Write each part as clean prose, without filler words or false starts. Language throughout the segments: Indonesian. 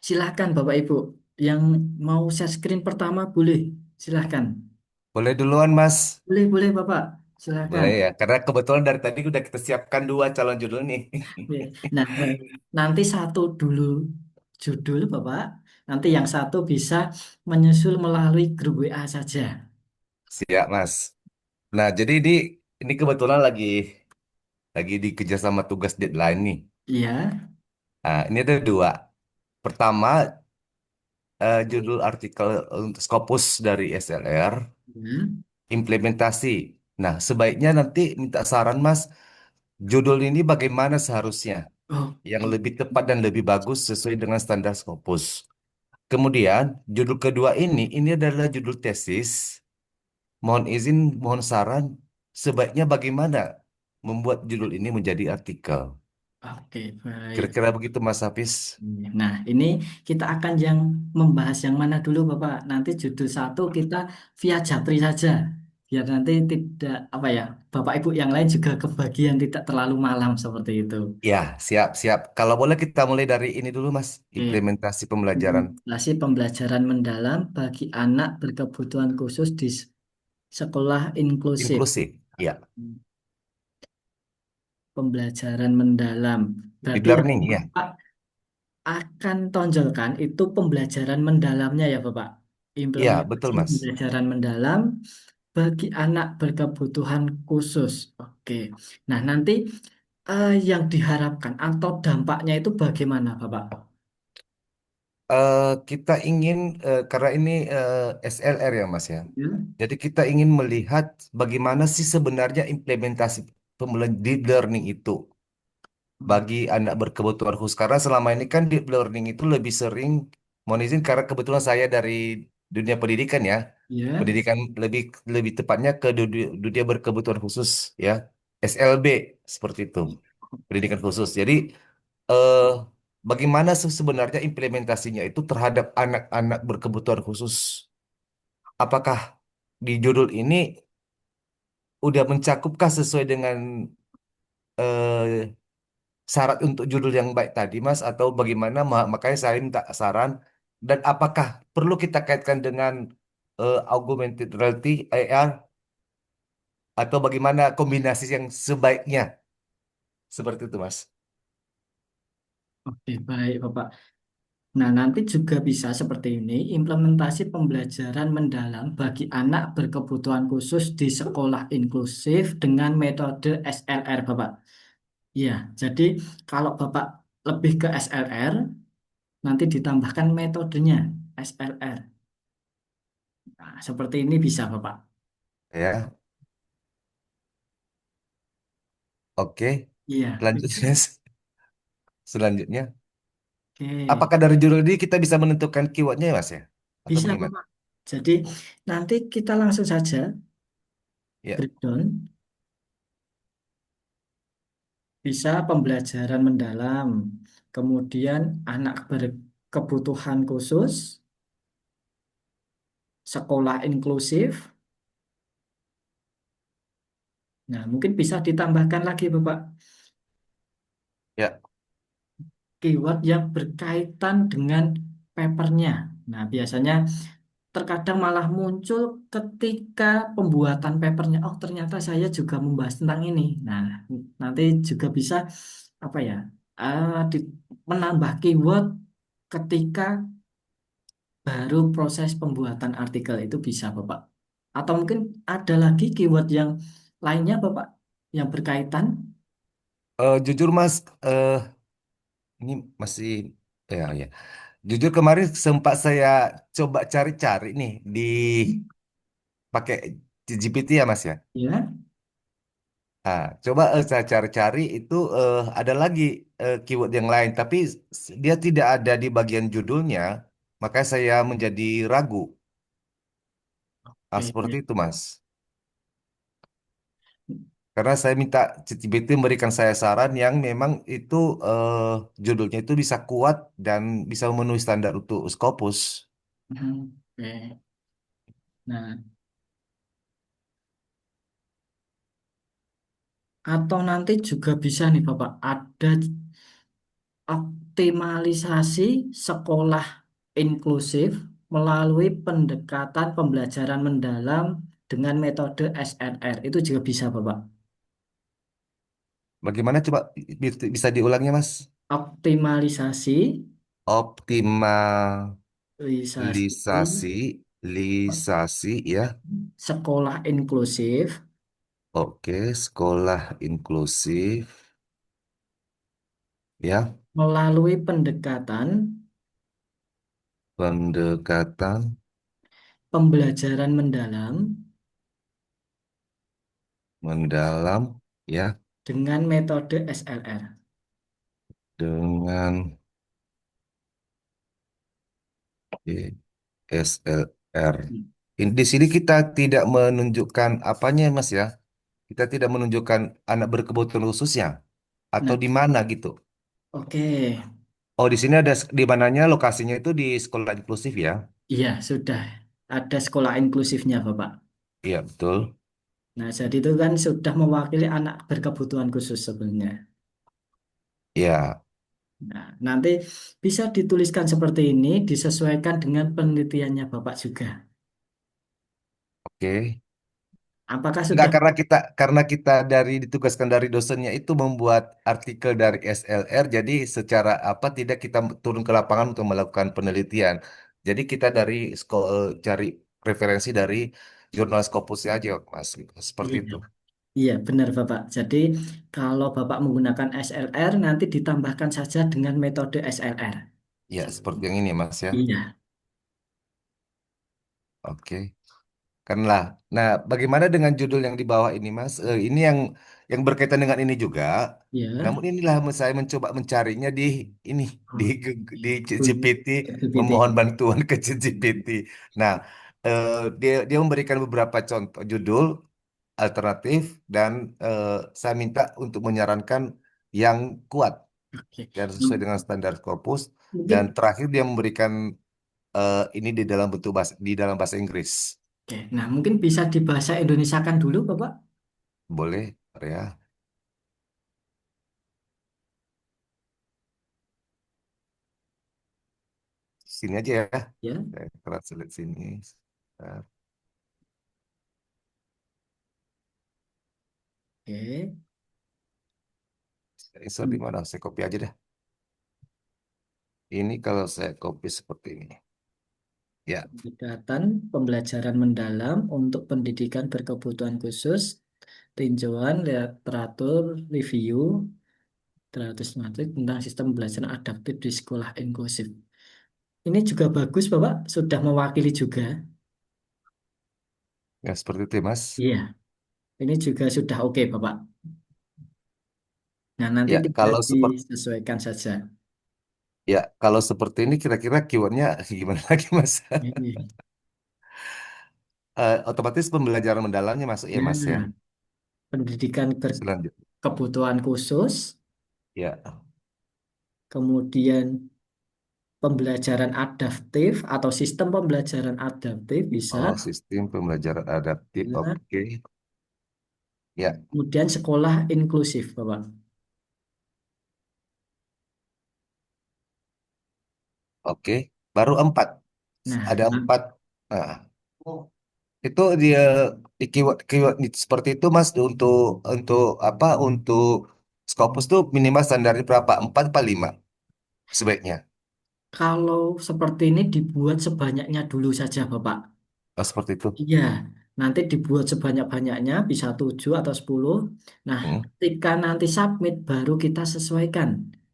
Silahkan Bapak Ibu. Yang mau share screen pertama boleh. Silahkan. Boleh duluan, Mas. Boleh, boleh Bapak. Silahkan. Boleh ya, karena kebetulan dari tadi udah kita siapkan dua calon judul nih. Oke. Nah, nanti satu dulu judul Bapak. Nanti yang satu bisa menyusul melalui grup WA saja. Siap, Mas. Nah, jadi ini kebetulan lagi dikejar sama tugas deadline nih. Iya. Nah, ini ada dua. Pertama, judul artikel untuk Scopus dari SLR, Ya. implementasi. Nah, sebaiknya nanti minta saran, Mas, judul ini bagaimana seharusnya yang Oke. lebih tepat dan lebih bagus sesuai dengan standar Scopus. Kemudian, judul kedua ini adalah judul tesis. Mohon izin, mohon saran, sebaiknya bagaimana membuat judul ini menjadi artikel. Oke, baik. Kira-kira begitu, Mas Hafiz. Nah, ini kita akan yang membahas yang mana dulu, Bapak. Nanti judul satu kita via Japri saja. Biar nanti tidak, apa ya, Bapak Ibu yang lain juga kebagian tidak terlalu malam seperti itu. Ya, siap-siap. Kalau boleh kita mulai dari ini dulu, Mas. Oke, Implementasi pembelajaran implementasi pembelajaran mendalam bagi anak berkebutuhan khusus di sekolah inklusif. inklusif. Ya, Pembelajaran mendalam. deep Berarti yang learning, ya. Bapak akan tonjolkan itu pembelajaran mendalamnya ya Bapak. Ya, betul, Implementasi Mas. pembelajaran mendalam bagi anak berkebutuhan khusus. Oke. Nah, nanti yang diharapkan atau dampaknya itu bagaimana Bapak? Kita ingin, karena ini SLR ya, Mas ya. Ya. Jadi kita ingin melihat bagaimana sih sebenarnya implementasi deep learning itu bagi anak berkebutuhan khusus. Karena selama ini kan deep learning itu lebih sering, mohon izin karena kebetulan saya dari dunia pendidikan ya, Ya. pendidikan lebih lebih tepatnya ke dunia berkebutuhan khusus ya, SLB seperti itu, pendidikan khusus. Jadi eh, bagaimana sebenarnya implementasinya itu terhadap anak-anak berkebutuhan khusus? Apakah di judul ini udah mencakupkah sesuai dengan eh, syarat untuk judul yang baik tadi, Mas, atau bagaimana? Makanya saya minta saran. Dan apakah perlu kita kaitkan dengan augmented reality AR atau bagaimana kombinasi yang sebaiknya seperti itu, Mas? Oke, baik Bapak. Nah, nanti juga bisa seperti ini, implementasi pembelajaran mendalam bagi anak berkebutuhan khusus di sekolah inklusif dengan metode SLR, Bapak. Iya, jadi kalau Bapak lebih ke SLR, nanti ditambahkan metodenya SLR. Nah, seperti ini bisa, Bapak. Ya, oke. Iya, Selanjutnya, selanjutnya, oke. apakah dari judul ini kita bisa menentukan keywordnya, ya, Mas ya? Atau Bisa, bagaimana? Bapak. Jadi, nanti kita langsung saja Ya, breakdown. Bisa pembelajaran mendalam, kemudian anak berkebutuhan khusus, sekolah inklusif. Nah, mungkin bisa ditambahkan lagi, Bapak, ya, keyword yang berkaitan dengan papernya. Nah, biasanya terkadang malah muncul ketika pembuatan papernya. Oh, ternyata saya juga membahas tentang ini. Nah, nanti juga bisa apa ya? Menambah keyword ketika baru proses pembuatan artikel itu bisa, Bapak. Atau mungkin ada lagi keyword yang lainnya, Bapak, yang berkaitan. jujur, Mas, ini masih, ya, ya. Jujur kemarin sempat saya coba cari-cari nih di pakai GPT ya Mas ya. Ya. Nah, coba saya cari-cari itu ada lagi keyword yang lain, tapi dia tidak ada di bagian judulnya, makanya saya menjadi ragu. Nah, Oke, seperti ya. itu Mas. Karena saya minta ChatGPT memberikan saya saran yang memang itu judulnya itu bisa kuat dan bisa memenuhi standar untuk Scopus. Oke. Nah, atau nanti juga bisa nih, Bapak, ada Optimalisasi sekolah inklusif melalui pendekatan pembelajaran mendalam dengan metode SLR. Itu juga bisa, Bapak. Bagaimana coba bisa diulangnya, Mas? Optimalisasi lisasi Optimalisasi, lisasi ya. sekolah inklusif Oke, sekolah inklusif ya. melalui pendekatan Pendekatan pembelajaran mendalam mendalam ya dengan metode SLR. dengan SLR. Di sini kita tidak menunjukkan apanya, Mas ya. Kita tidak menunjukkan anak berkebutuhan khususnya atau Nah, di mana gitu. oke. Oh, di sini ada di mananya lokasinya itu di sekolah inklusif ya. Iya, sudah ada sekolah inklusifnya, Bapak. Iya, betul. Nah, jadi itu kan sudah mewakili anak berkebutuhan khusus sebenarnya. Iya, Nah, nanti bisa dituliskan seperti ini, disesuaikan dengan penelitiannya Bapak juga. oke. Apakah Enggak, sudah? karena kita ditugaskan dari dosennya itu membuat artikel dari SLR, jadi secara apa tidak kita turun ke lapangan untuk melakukan penelitian. Jadi kita cari referensi dari jurnal Scopusnya aja, Mas. Seperti Iya, itu. iya benar Bapak. Jadi kalau Bapak menggunakan SLR, nanti ditambahkan saja dengan metode SLR. Ya, seperti yang ini, Mas ya. Iya, Oke. Kan lah. Nah, bagaimana dengan judul yang di bawah ini, Mas? Ini yang berkaitan dengan ini juga. ya. Namun inilah saya mencoba mencarinya ini di Oh, di Google ChatGPT, memohon GPT. bantuan ke ChatGPT. Nah, eh, dia memberikan beberapa contoh judul alternatif dan eh, saya minta untuk menyarankan yang kuat Oke. dan sesuai Hmm, dengan standar Scopus. Dan Mungkin, terakhir dia memberikan ini di dalam bentuk bahasa Inggris. oke. Nah, mungkin bisa dibahasa Indonesiakan dulu, Bapak. Boleh, ya. Sini aja ya. Ya, Saya translate sini. Nah, oke. insert di mana? Saya copy aja deh. Ini kalau saya copy seperti ini. Ya, Pendekatan pembelajaran mendalam untuk pendidikan berkebutuhan khusus, tinjauan literatur review, literatur tentang sistem pembelajaran adaptif di sekolah inklusif. Ini juga bagus, Bapak. Sudah mewakili juga. ya seperti itu ya, Mas. Iya, ini juga sudah oke, Bapak. Nah, nanti Ya, tinggal disesuaikan saja. kalau seperti ini kira-kira keywordnya gimana lagi, Mas? Ini. Otomatis pembelajaran mendalamnya masuk ya, Mas ya. Nah, pendidikan Selanjutnya. berkebutuhan khusus, Ya, kemudian pembelajaran adaptif atau sistem pembelajaran adaptif bisa. oh sistem pembelajaran adaptif. Ya. Oke. Ya, Kemudian sekolah inklusif, Bapak. oke. Baru empat. Nah, Ada empat. Nah, itu dia di keyword seperti itu Mas untuk apa untuk Scopus tuh minimal standarnya berapa? Empat apa lima sebaiknya? kalau seperti ini dibuat sebanyaknya dulu saja, Bapak. Oh, seperti itu. Iya, nanti dibuat sebanyak-banyaknya, bisa 7 atau 10. Nah, Hmm. ketika nanti submit, baru kita sesuaikan.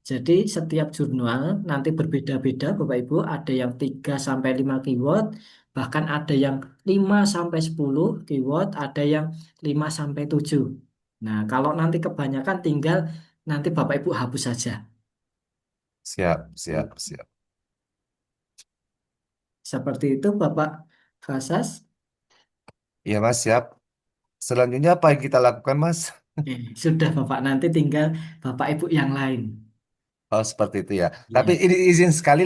Jadi, setiap jurnal nanti berbeda-beda, Bapak Ibu. Ada yang 3 sampai 5 keyword, bahkan ada yang 5 sampai 10 keyword, ada yang 5 sampai 7. Nah, kalau nanti kebanyakan, tinggal nanti Bapak Ibu hapus saja. Siap, siap, siap. Seperti itu, Bapak Fasas. Iya Mas, siap. Selanjutnya apa yang kita lakukan Mas? Sudah, Bapak. Nanti tinggal Bapak Ibu yang lain. Oh, seperti itu ya. Tapi Iya. ini izin sekali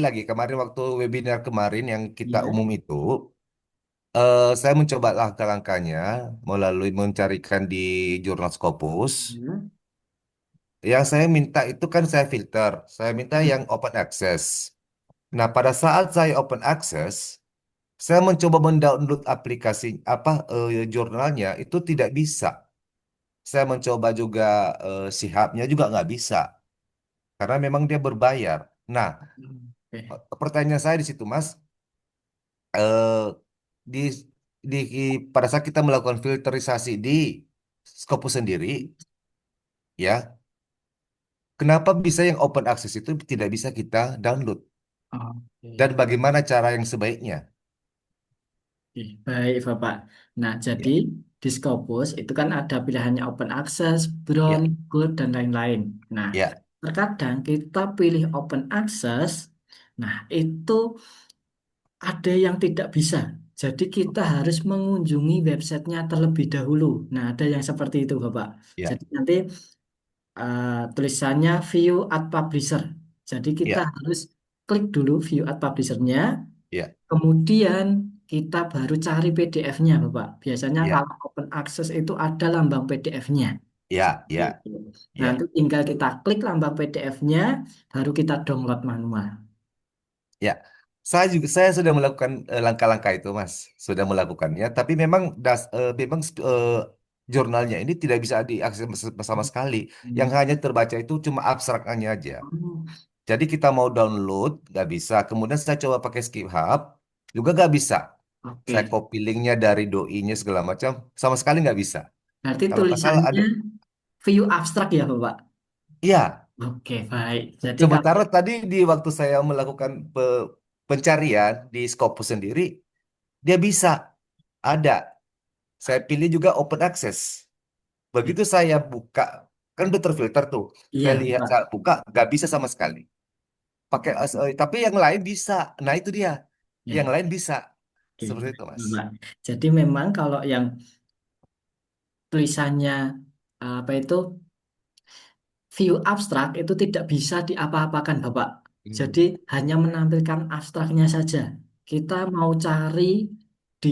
lagi. Kemarin waktu webinar kemarin yang kita Iya. umum itu, saya mencoba langkah-langkahnya melalui mencarikan di Jurnal Scopus. Ya. yang saya minta itu kan saya filter. Saya minta yang open access. Nah, pada saat saya open access, saya mencoba mendownload aplikasi jurnalnya itu tidak bisa. Saya mencoba juga Sihabnya juga nggak bisa karena memang dia berbayar. Nah, Oke. pertanyaan saya di situ, Mas, eh, di di pada saat kita melakukan filterisasi di Scopus sendiri, ya, kenapa bisa yang open access itu tidak bisa kita download? Dan Oke. bagaimana cara yang sebaiknya? Oke, baik, Bapak. Nah, jadi Ya, di Scopus itu kan ada pilihannya open access, brown, ya, gold, dan lain-lain. Nah, ya. terkadang kita pilih open access, nah itu ada yang tidak bisa. Jadi kita harus mengunjungi websitenya terlebih dahulu. Nah, ada yang seperti itu, Bapak. Ya, Jadi nanti tulisannya view at publisher. Jadi kita ya, harus klik dulu view at publishernya. ya, Kemudian kita baru cari PDF-nya, Bapak. Biasanya ya, kalau open access itu ada lambang PDF-nya. ya, ya, Gitu. Nanti ya, tinggal kita klik lambang PDF-nya, baru kita download manual. ya. Saya sudah melakukan langkah-langkah itu, Mas. Sudah melakukannya, tapi memang jurnalnya ini tidak bisa diakses sama sekali. Yang Hmm. hanya terbaca itu cuma abstraknya aja. Oh, Jadi kita mau download nggak bisa. Kemudian saya coba pakai Skip Hub juga nggak bisa. Saya oke. copy linknya dari doi-nya segala macam sama sekali nggak bisa. Berarti Kalau nggak salah tulisannya ada. view abstrak ya, Bapak? Iya. Oke, baik. Jadi kalau Sementara tadi di waktu saya melakukan pencarian di Scopus sendiri, dia bisa ada. Saya pilih juga open access. Begitu saya buka, kan udah terfilter tuh. iya, Saya lihat, Pak. saya buka, nggak bisa sama sekali. Tapi yang lain bisa. Nah itu dia. Yang Ya, lain bisa. oke, Seperti itu, Mas. Bapak. Jadi memang kalau yang tulisannya apa itu view abstrak itu tidak bisa diapa-apakan, Bapak. Jadi Hmm. hanya menampilkan abstraknya saja. Kita mau cari di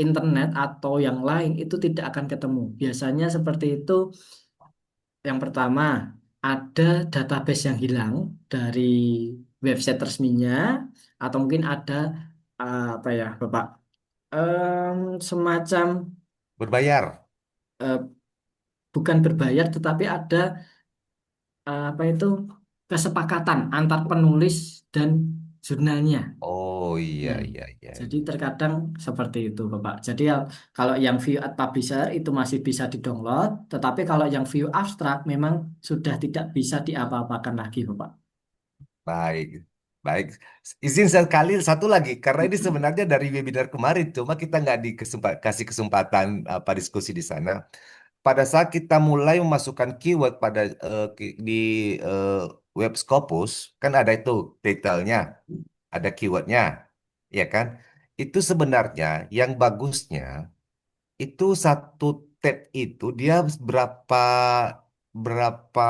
internet atau yang lain itu tidak akan ketemu. Biasanya seperti itu. Yang pertama, ada database yang hilang dari website resminya atau mungkin ada apa ya, Bapak? Semacam Berbayar. eh, bukan berbayar tetapi ada apa itu kesepakatan antar penulis dan jurnalnya. Oh iya, Ya. iya, iya, Jadi iya. terkadang seperti itu, Bapak. Jadi ya, kalau yang view at publisher itu masih bisa di-download, tetapi kalau yang view abstract memang sudah tidak bisa diapa-apakan lagi, Bapak. Baik, baik. Izin sekali satu lagi, karena ini sebenarnya dari webinar kemarin, cuma kita nggak kasih kesempatan apa diskusi di sana. Pada saat kita mulai memasukkan keyword di eh, web Scopus, kan ada itu detailnya, ada keywordnya, ya kan? Itu sebenarnya yang bagusnya itu satu tab itu dia berapa berapa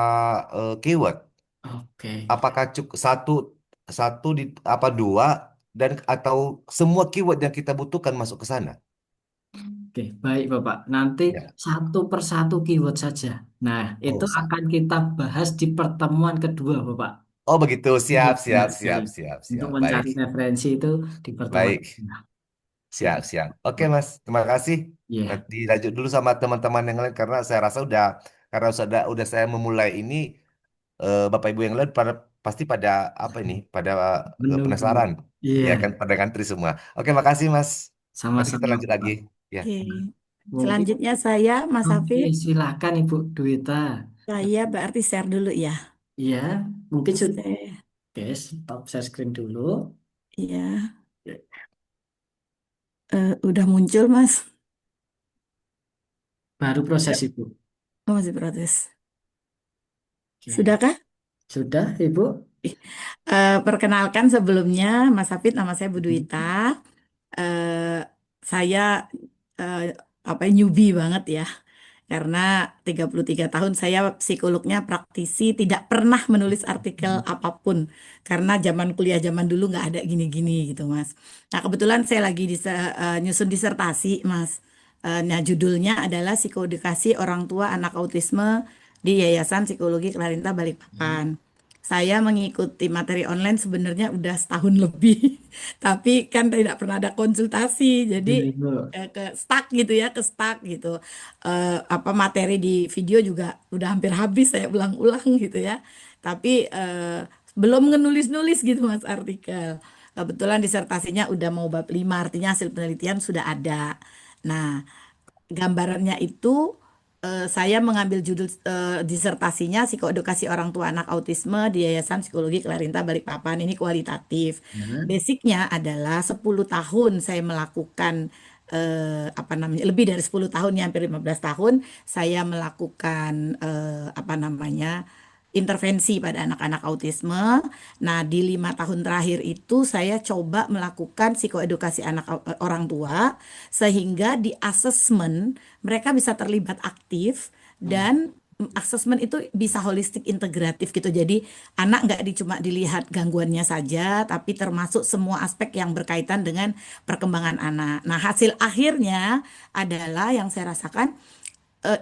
keyword? Oke. Apakah cukup satu satu di apa dua dan atau semua keyword yang kita butuhkan masuk ke sana? Oke, baik Bapak. Nanti Ya. satu persatu keyword saja. Nah, itu Oh, akan kita bahas di pertemuan kedua, Bapak. oh begitu. Iya, Siap, siap, siap. siap, siap, Untuk siap. Baik, mencari referensi itu di pertemuan baik. kedua. Siap, siap. Oke, Mas. Terima kasih. Iya, Nanti lanjut dulu sama teman-teman yang lain karena saya rasa udah saya memulai ini Bapak Ibu yang lain pasti pada apa ini? Pada menunggu. penasaran. Iya, Ya kan pada ngantri semua. Oke, makasih, Mas. Nanti kita sama-sama, lanjut lagi. Bapak. Ya. Oke. Mungkin, Selanjutnya saya, Mas oke, Hafid, silakan Ibu Dwita. saya berarti share dulu ya. Iya, mungkin sudah. Saya, Oke, stop share screen dulu. ya, udah muncul Mas. Baru proses Yuk. Ibu. Oh, masih protes. Oke, Sudahkah? sudah Ibu? Ih, perkenalkan sebelumnya, Mas Hafid, nama saya Bu Dwita. Eh, saya eh, apa newbie banget ya. Karena 33 tahun saya psikolognya praktisi, tidak pernah menulis artikel apapun. Karena zaman kuliah zaman dulu nggak ada gini-gini gitu, Mas. Nah, kebetulan saya lagi nyusun disertasi, Mas. Nah, judulnya adalah Psikoedukasi Orang Tua Anak Autisme di Yayasan Psikologi Clarenta Balikpapan. Saya mengikuti materi online sebenarnya udah setahun lebih, tapi kan tidak pernah ada konsultasi, Iya, jadi Ibu. ke stuck gitu ya, ke stuck gitu. Apa materi di video juga udah hampir habis, saya ulang-ulang gitu ya. Tapi belum ngenulis-nulis gitu Mas artikel. Kebetulan disertasinya udah mau bab 5, artinya hasil penelitian sudah ada. Nah, gambarannya itu saya mengambil judul disertasinya Psikoedukasi Orang Tua Anak Autisme di Yayasan Psikologi Clarenta Balikpapan. Ini kualitatif. Ya. Basicnya adalah 10 tahun saya melakukan apa namanya, lebih dari 10 tahun ya, hampir 15 tahun saya melakukan apa namanya, intervensi pada anak-anak autisme. Nah, di 5 tahun terakhir itu saya coba melakukan psikoedukasi orang tua sehingga di asesmen mereka bisa terlibat aktif Hmm. dan asesmen itu bisa holistik integratif gitu. Jadi anak nggak cuma dilihat gangguannya saja, tapi termasuk semua aspek yang berkaitan dengan perkembangan anak. Nah, hasil akhirnya adalah yang saya rasakan,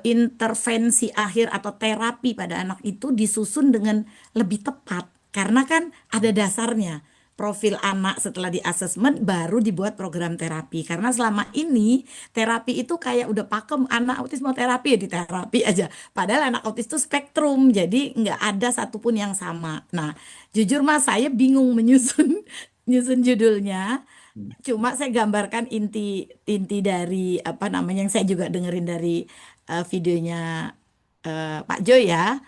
intervensi akhir atau terapi pada anak itu disusun dengan lebih tepat karena kan ada dasarnya. Profil anak setelah di asesmen baru dibuat program terapi. Karena selama ini terapi itu kayak udah pakem, anak autis mau terapi ya di terapi aja. Padahal anak autis itu spektrum, jadi nggak ada satupun yang sama. Nah, jujur mas saya bingung menyusun nyusun judulnya. Cuma saya gambarkan inti inti dari apa namanya yang saya juga dengerin dari videonya Pak Joy ya.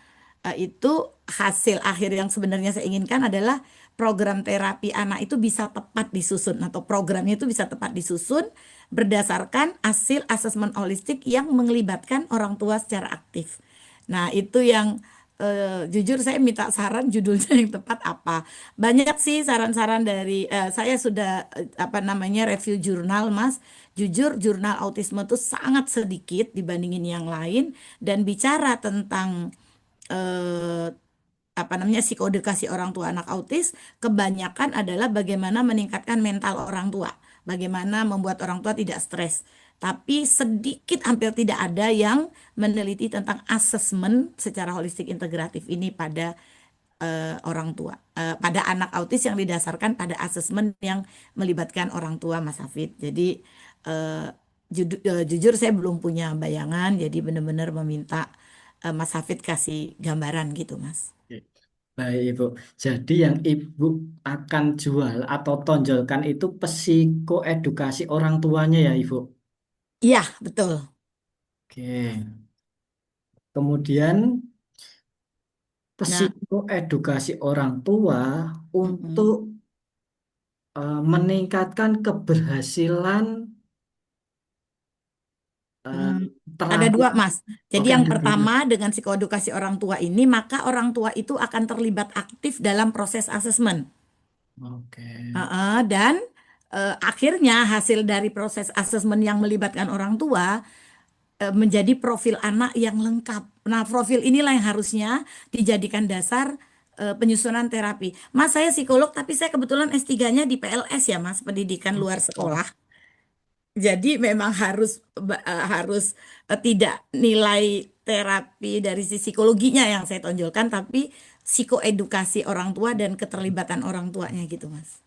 Itu hasil akhir yang sebenarnya saya inginkan adalah program terapi anak itu bisa tepat disusun atau programnya itu bisa tepat disusun berdasarkan hasil asesmen holistik yang melibatkan orang tua secara aktif. Nah, itu yang jujur saya minta saran judulnya yang tepat apa. Banyak sih saran-saran dari saya sudah apa namanya review jurnal, Mas. Jujur jurnal autisme itu sangat sedikit dibandingin yang lain dan bicara tentang eh, apa namanya psikoedukasi orang tua anak autis kebanyakan adalah bagaimana meningkatkan mental orang tua, bagaimana membuat orang tua tidak stres. Tapi sedikit hampir tidak ada yang meneliti tentang asesmen secara holistik integratif ini pada orang tua, pada anak autis yang didasarkan pada asesmen yang melibatkan orang tua, Mas Hafid. Jadi jujur saya belum punya bayangan, jadi benar-benar meminta Mas Hafid kasih gambaran gitu, Mas. Oke. Baik, Ibu. Jadi yang Ibu akan jual atau tonjolkan itu psikoedukasi orang tuanya ya, Ibu. Iya, betul. Oke. Kemudian Nah, psikoedukasi orang tua untuk mm-mm. meningkatkan keberhasilan eh, Hmm, ada terapi. dua, Mas. Jadi Oke, yang ada dua. pertama dengan psikoedukasi orang tua ini, maka orang tua itu akan terlibat aktif dalam proses asesmen. Oke. Dan akhirnya hasil dari proses asesmen yang melibatkan orang tua menjadi profil anak yang lengkap. Nah, profil inilah yang harusnya dijadikan dasar penyusunan terapi. Mas, saya psikolog, tapi saya kebetulan S3-nya di PLS ya, Mas, pendidikan luar sekolah. Jadi memang harus tidak nilai terapi dari sisi psikologinya yang saya tonjolkan, tapi psikoedukasi orang tua dan keterlibatan orang tuanya gitu, Mas.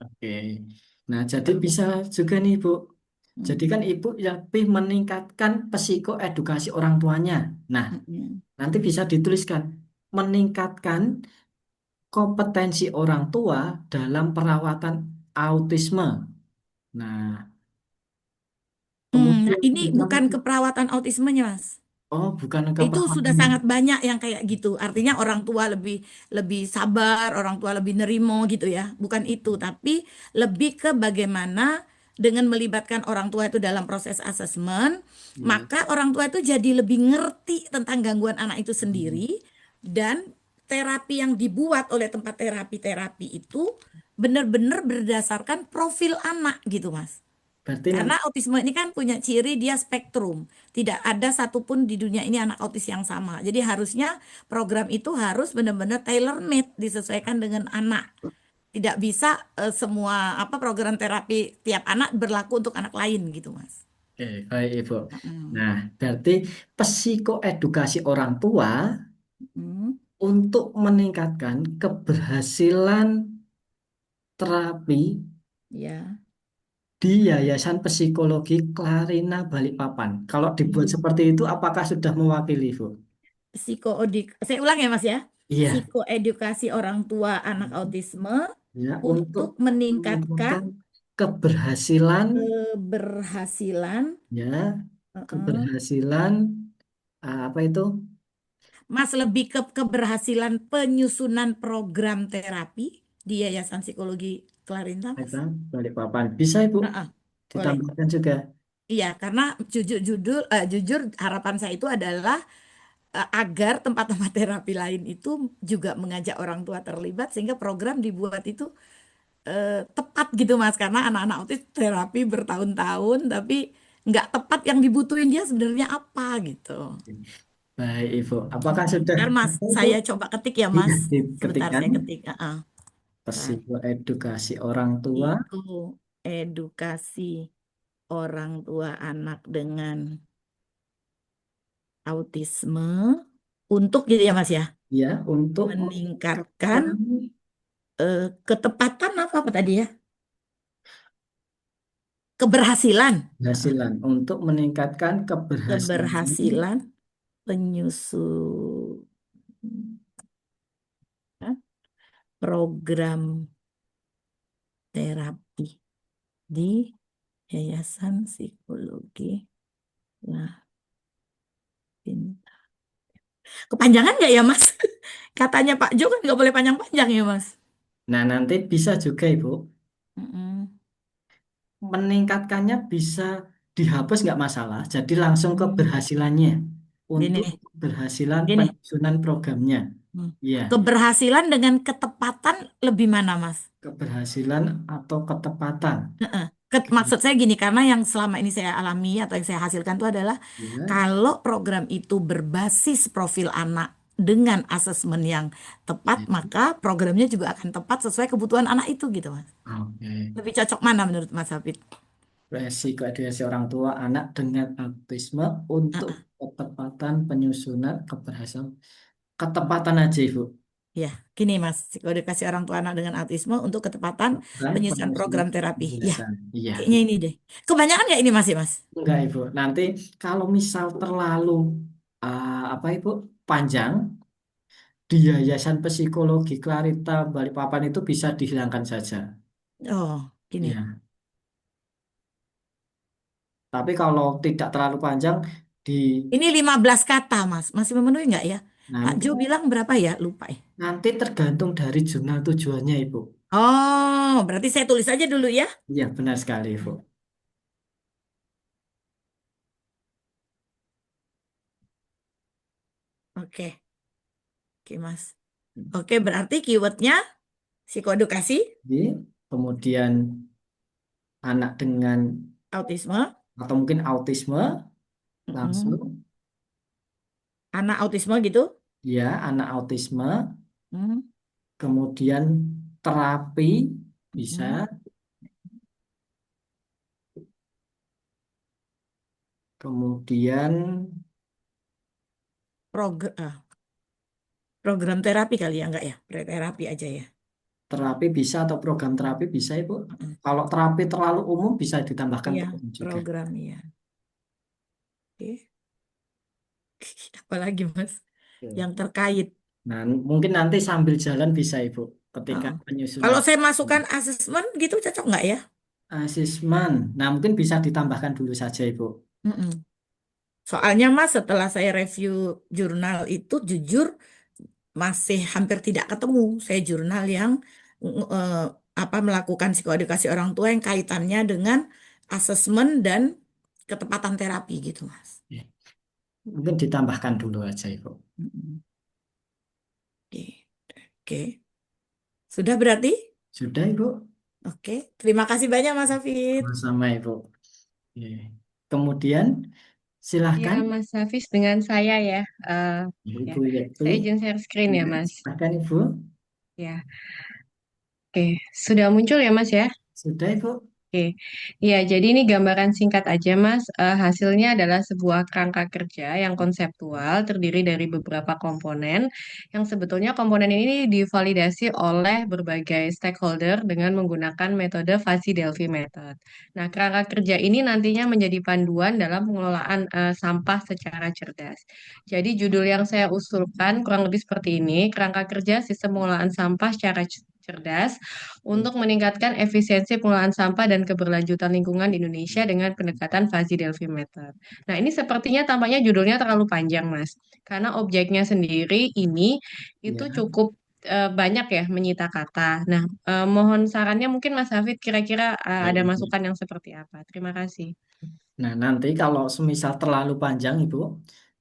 Oke. Nah, jadi bisa juga nih, Bu. Jadi Mm, kan Ibu yang lebih meningkatkan psikoedukasi orang tuanya. Nah, mm, nanti bisa dituliskan meningkatkan kompetensi orang tua dalam perawatan autisme. Nah, Nah, kemudian ini bukan keperawatan autismenya, Mas. oh bukan Itu sudah keperawatan. sangat banyak yang kayak gitu. Artinya orang tua lebih lebih sabar, orang tua lebih nerimo gitu ya. Bukan itu, tapi lebih ke bagaimana dengan melibatkan orang tua itu dalam proses asesmen, Ya. maka orang tua itu jadi lebih ngerti tentang gangguan anak itu sendiri dan terapi yang dibuat oleh tempat terapi-terapi itu benar-benar berdasarkan profil anak gitu, Mas. Berarti Karena nanti autisme ini kan punya ciri dia spektrum. Tidak ada satupun di dunia ini anak autis yang sama. Jadi harusnya program itu harus benar-benar tailor made, disesuaikan dengan anak. Tidak bisa semua apa program terapi tiap anak berlaku untuk anak lain gitu, Mas. Oke, baik Ibu. Mm-mm. Nah, berarti psikoedukasi orang tua Mm, untuk meningkatkan keberhasilan terapi ya. di Yayasan Psikologi Klarina Balikpapan. Kalau dibuat Mm. seperti itu, apakah sudah mewakili, Bu? Saya ulang ya Mas ya. Iya, Psikoedukasi orang tua anak autisme ya, untuk untuk meningkatkan meningkatkan keberhasilan, keberhasilan. ya, Heeh. keberhasilan apa itu? Mas lebih ke keberhasilan penyusunan program terapi di Yayasan Psikologi Clarinta, Mas. Yayasan Balikpapan. Bisa, Ibu, Heeh, boleh. ditambahkan juga. Iya, karena jujur harapan saya itu adalah agar tempat-tempat terapi lain itu juga mengajak orang tua terlibat sehingga program dibuat itu tepat gitu Mas. Karena anak-anak autis terapi bertahun-tahun tapi nggak tepat yang dibutuhin dia sebenarnya apa gitu. Baik, Ibu. Apakah Mm-mm. sudah Ntar Mas, ada, Ibu? saya coba ketik ya Iya, Mas. Sebentar diketikkan saya ketik. psikoedukasi orang tua. Psikoedukasi orang tua anak dengan autisme untuk gitu ya Mas ya, Ya, untuk meningkatkan meningkatkan ketepatan apa tadi ya? Keberhasilan. Heeh. keberhasilan, untuk meningkatkan keberhasilan Keberhasilan penyusunan program terapi di Yayasan Psikologi Lain. Kepanjangan nggak ya Mas? Katanya Pak Jo kan nggak boleh panjang-panjang ya Mas? Nah, nanti bisa juga, Ibu, Mm-mm. meningkatkannya bisa dihapus nggak masalah. Jadi langsung Hmm. keberhasilannya untuk Gini, keberhasilan gini. penyusunan programnya. Hmm. Ya, Keberhasilan dengan ketepatan lebih mana Mas? keberhasilan atau ketepatan. Heeh. Oke. Maksud saya gini, karena yang selama ini saya alami atau yang saya hasilkan itu adalah Ya, kalau program itu berbasis profil anak dengan asesmen yang tepat, ya. maka programnya juga akan tepat sesuai kebutuhan anak itu gitu Mas. Oke. Lebih cocok mana menurut Mas Hafid? Resiko edukasi orang tua anak dengan autisme untuk Heeh. ketepatan penyusunan keberhasilan. Ketepatan aja, Ibu. Ya, gini Mas, psikodekasi orang tua anak dengan autisme untuk ketepatan Dan penyusunan penyusunan program terapi. Ya, keberhasilan. Iya. kayaknya ini deh. Kebanyakan nggak ini masih Mas? Enggak, Ibu. Nanti kalau misal terlalu apa, Ibu, panjang, di Yayasan Psikologi Clarita Balikpapan itu bisa dihilangkan saja. Oh, gini. Iya. Tapi kalau tidak terlalu panjang di Ini 15 kata Mas, masih memenuhi nggak ya? nah Pak Jo mungkin bilang berapa ya? Lupa ya. nanti tergantung dari jurnal tujuannya, Ibu. Oh, berarti saya tulis aja dulu ya. Iya, benar sekali, Ibu. Oke, oke Mas. Oke, berarti keywordnya psikoedukasi, Jadi, kemudian anak dengan autisme, atau mungkin autisme mm-mm. langsung, Anak autisme gitu. ya, anak autisme, Mm, kemudian terapi bisa, mm. kemudian Program terapi kali ya, enggak ya? Terapi aja ya. terapi bisa atau program terapi bisa, Ibu. Mm-mm. Kalau terapi terlalu umum bisa ditambahkan Iya, program juga. program ya. Oke. Apalagi Mas Oke. yang terkait. Nah, mungkin nanti sambil jalan bisa, Ibu, ketika Heeh. penyusunan Kalau saya masukkan asesmen gitu cocok nggak ya? asesmen. Nah, mungkin bisa ditambahkan dulu saja, Ibu. Mm-mm. Soalnya Mas setelah saya review jurnal itu jujur masih hampir tidak ketemu saya jurnal yang eh, melakukan psikoedukasi orang tua yang kaitannya dengan asesmen dan ketepatan terapi gitu Mas. Ya, mungkin ditambahkan dulu aja, Ibu. Mm-mm. Oke, oke. Sudah berarti? Sudah, Ibu? Oke. Terima kasih banyak Mas Hafid. Sama-sama, Ibu. Oke. Kemudian, Ya, silahkan. Mas Hafiz dengan saya ya. Eh, ya, Ibu Yetu. saya izin share screen ya, Mas. Silahkan, Ibu. Ya, oke. Sudah muncul ya, Mas ya? Sudah, Ibu. Oke, ya jadi ini gambaran singkat aja Mas. Hasilnya adalah sebuah kerangka kerja yang konseptual terdiri dari beberapa komponen yang sebetulnya komponen ini divalidasi oleh berbagai stakeholder dengan menggunakan metode Fuzzy Delphi Method. Nah, kerangka kerja ini nantinya menjadi panduan dalam pengelolaan sampah secara cerdas. Jadi judul yang saya usulkan kurang lebih seperti ini, kerangka kerja sistem pengelolaan sampah secara cerdas untuk meningkatkan efisiensi pengelolaan sampah dan keberlanjutan lingkungan di Indonesia dengan pendekatan Fuzzy Delphi Method. Nah, ini sepertinya tampaknya judulnya terlalu panjang, Mas. Karena objeknya sendiri ini itu Ya. cukup banyak ya menyita kata. Nah, mohon sarannya mungkin Mas Hafid kira-kira ada Baik. masukan yang seperti apa? Terima kasih. Nah, nanti kalau semisal terlalu panjang, Ibu,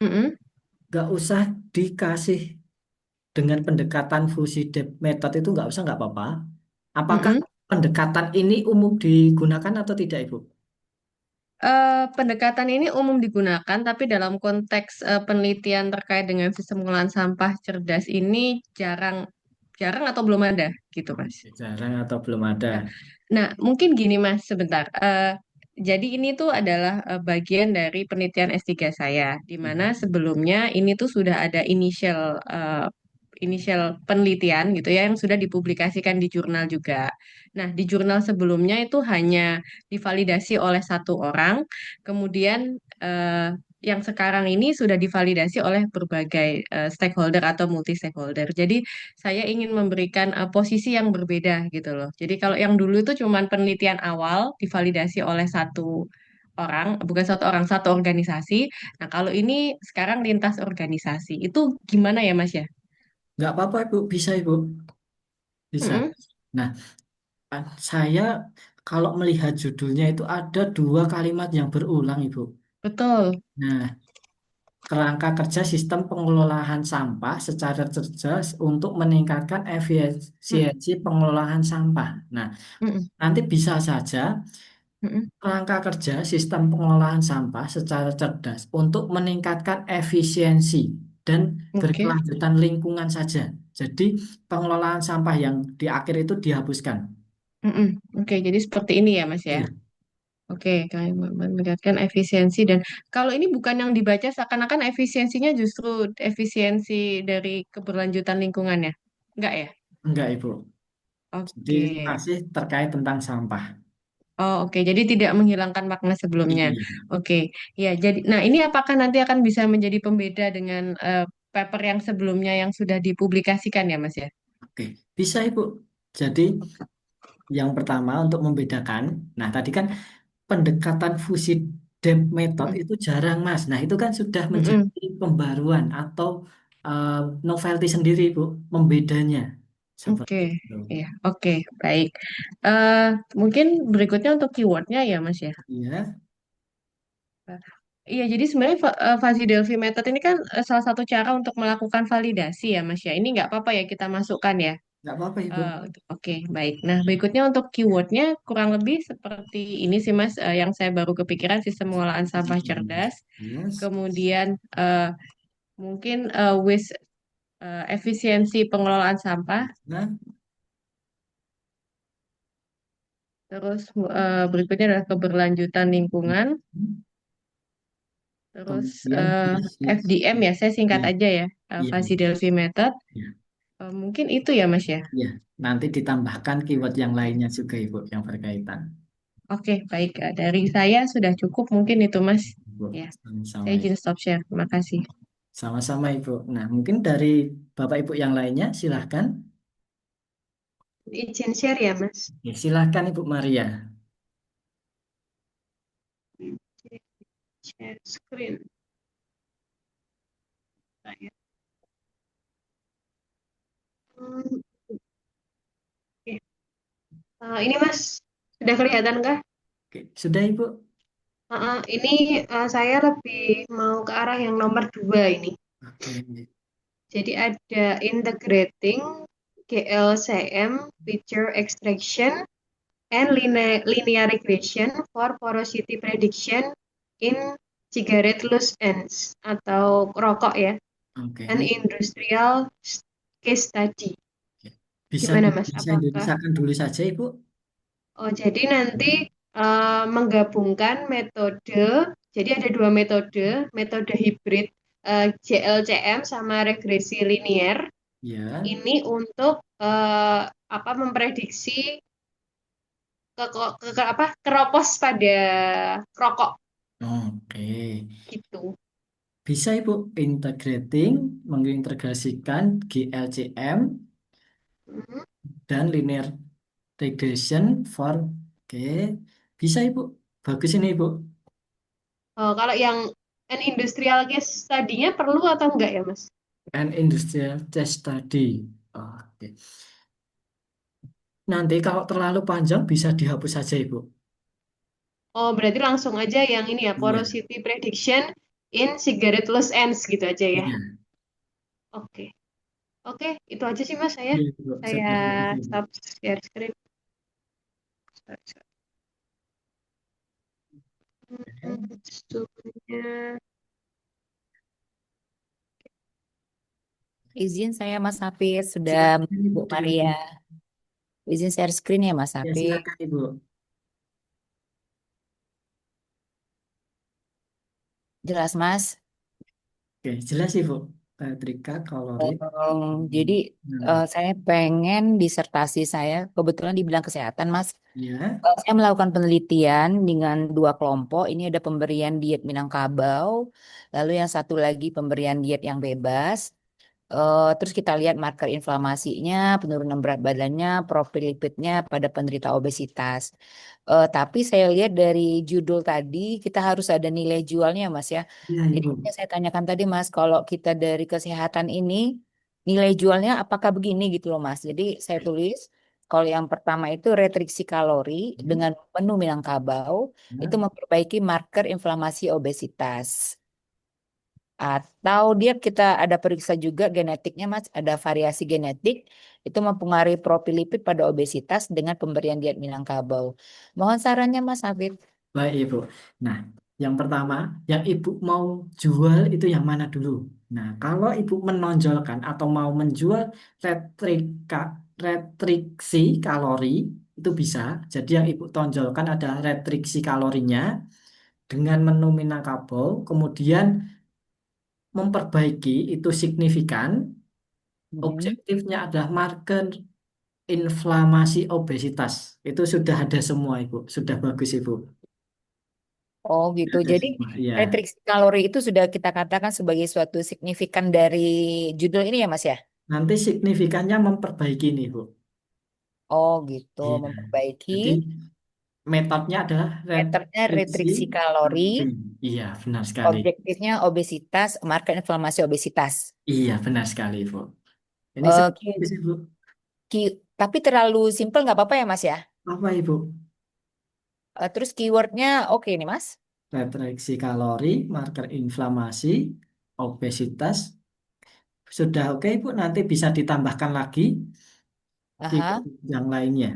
Mm-mm, nggak usah dikasih dengan pendekatan fusi method itu nggak apa-apa. Apakah mm-mm. pendekatan ini umum digunakan atau tidak, Ibu? Pendekatan ini umum digunakan, tapi dalam konteks penelitian terkait dengan sistem pengelolaan sampah cerdas ini jarang, jarang atau belum ada, gitu, Mas. Jarang atau belum ada. Nah, nah, mungkin gini, Mas, sebentar. Jadi ini tuh adalah bagian dari penelitian S3 saya, di mana Ya. sebelumnya ini tuh sudah ada initial penelitian gitu ya yang sudah dipublikasikan di jurnal juga. Nah, di jurnal sebelumnya itu hanya divalidasi oleh satu orang, kemudian yang sekarang ini sudah divalidasi oleh berbagai stakeholder atau multi stakeholder. Jadi saya ingin memberikan posisi yang berbeda gitu loh. Jadi kalau yang dulu itu cuma penelitian awal divalidasi oleh satu orang, bukan satu orang, satu organisasi. Nah, kalau ini sekarang lintas organisasi. Itu gimana ya, Mas ya? Nggak apa-apa, Ibu. Bisa, Ibu. Bisa. Mm-mm, Nah, saya kalau melihat judulnya itu ada dua kalimat yang berulang, Ibu. betul. Nah, kerangka kerja sistem pengelolaan sampah secara cerdas untuk meningkatkan Mm, efisiensi pengelolaan sampah. Nah, mm-mm, nanti bisa saja mm-mm. kerangka kerja sistem pengelolaan sampah secara cerdas untuk meningkatkan efisiensi dan Oke. berkelanjutan lingkungan saja. Jadi, pengelolaan sampah yang di akhir itu dihapuskan. Mm-mm. Oke, jadi seperti ini ya, Mas ya. Iya. Oke, kalian meningkatkan efisiensi dan kalau ini bukan yang dibaca seakan-akan efisiensinya justru efisiensi dari keberlanjutan lingkungannya. Enggak ya? Enggak, Ibu. Jadi, Oke. masih terkait tentang sampah. Oh, oke. Jadi tidak menghilangkan makna sebelumnya. Iya. Oke. Ya, jadi nah ini apakah nanti akan bisa menjadi pembeda dengan paper yang sebelumnya yang sudah dipublikasikan ya, Mas ya? Oke. Bisa, Ibu. Jadi, yang pertama untuk membedakan, nah tadi kan pendekatan fusi depth method Mm, itu jarang, Mas. Nah, itu kan sudah mm-mm. menjadi pembaruan atau uh, novelty sendiri, Bu, membedanya. Oke, Seperti itu. ya, oke, baik. Eh, Mungkin berikutnya untuk keywordnya ya, Mas ya. Iya, Iya, jadi sebenarnya fuzzy Delphi method ini kan salah satu cara untuk melakukan validasi ya, Mas ya. Ini nggak apa-apa ya kita masukkan ya. nggak apa-apa, Ibu. Eh, oke, baik. Nah, berikutnya untuk keywordnya kurang lebih seperti ini sih, Mas. Yang saya baru kepikiran sistem pengolahan sampah cerdas. Yes. Kemudian mungkin efisiensi pengelolaan sampah. Nah, Terus berikutnya adalah keberlanjutan lingkungan. Terus kemudian FDM ya, saya singkat ya, aja ya, iya, Fuzzy Delphi Method. iya, Mungkin itu ya Mas ya. iya. Nanti ditambahkan keyword yang lainnya juga, Ibu, yang berkaitan. Oke, baik. Dari saya sudah cukup mungkin itu Mas. Ibu, Ya, saya sama-sama, izin stop share. Terima kasih. sama-sama, Ibu. Nah, mungkin dari Bapak Ibu yang lainnya, silahkan. Izin share ya, Mas. Ya, silahkan, Ibu Maria. Share screen. Saya. Hmm, oke. Ini Mas, sudah kelihatan kah? Oke, sudah, Ibu? Ini saya lebih mau ke arah yang nomor 2 ini. Oke. Jadi ada integrating GLCM feature extraction and linear regression for porosity prediction in cigarette loose ends atau rokok ya, Oke. and industrial case study. Bisa Gimana Mas? dibahasa Apakah Indonesiakan dulu saja, Ibu? jadi nanti menggabungkan metode, jadi ada dua metode hibrid JLCM sama regresi linier. Ya, Ini untuk apa memprediksi keropos pada rokok oke. gitu. Bisa Ibu integrating, mengintegrasikan GLCM Mhm. dan linear regression for, oke. Bisa Ibu. Bagus ini Ibu. Kalau yang an industrial case tadinya perlu atau enggak ya, Mas? And industrial case study. Oke. Nanti kalau terlalu panjang bisa dihapus saja Ibu. Oh, berarti langsung aja yang ini ya, Iya. porosity prediction in cigarette loose ends gitu aja ya. Iya. Oke. Oke, itu aja sih Mas saya. Iya, Ibu. Saya Sudah bagus Ibu. stop share screen. Zoom-nya. Izin saya Mas Hafiz, sudah Silakan Ibu Bu Maria. Izin share screen ya Mas Ya, Hafiz. silakan Ibu. Jelas Mas. Oke, jelas Ibu. Tetrika kalori. Jadi Nah, saya pengen disertasi saya kebetulan di bidang kesehatan Mas. ya. Saya melakukan penelitian dengan dua kelompok. Ini ada pemberian diet Minangkabau, lalu yang satu lagi pemberian diet yang bebas. Terus kita lihat marker inflamasinya, penurunan berat badannya, profil lipidnya pada penderita obesitas. Tapi saya lihat dari judul tadi kita harus ada nilai jualnya, Mas ya. Ya, Jadi Ibu. yang saya tanyakan tadi, Mas, kalau kita dari kesehatan ini nilai jualnya apakah begini gitu loh, Mas. Jadi saya tulis kalau yang pertama itu restriksi kalori dengan menu Minangkabau itu Ya. memperbaiki marker inflamasi obesitas. Atau dia kita ada periksa juga genetiknya Mas, ada variasi genetik itu mempengaruhi profil lipid pada obesitas dengan pemberian diet Minangkabau. Mohon sarannya Mas Hafid. Baik, Ibu. Nah, yang pertama, yang Ibu mau jual itu yang mana dulu? Nah, kalau Ibu menonjolkan atau mau menjual retrika, retriksi kalori, itu bisa. Jadi yang Ibu tonjolkan ada retriksi kalorinya dengan menu Minangkabau, kemudian memperbaiki itu signifikan. Hmm. Objektifnya adalah marker inflamasi obesitas. Itu sudah ada semua, Ibu. Sudah bagus, Ibu. Oh gitu. Ada Jadi semua. Ya. restriksi kalori itu sudah kita katakan sebagai suatu signifikan dari judul ini ya Mas ya? Nanti signifikannya memperbaiki nih, Bu. Oh gitu, Iya. memperbaiki Jadi metodenya adalah metodenya restriksi. restriksi kalori, Iya, benar sekali. objektifnya obesitas, marker inflamasi obesitas. Iya, benar sekali, Bu. Ini Eh, seperti sih, Bu. tapi terlalu simpel nggak apa-apa ya Mas ya? Apa, Ibu? Terus keywordnya oke nih Mas. Restriksi kalori, marker inflamasi, obesitas. Sudah oke, Ibu. Nanti bisa ditambahkan lagi Aha. keyword yang lainnya.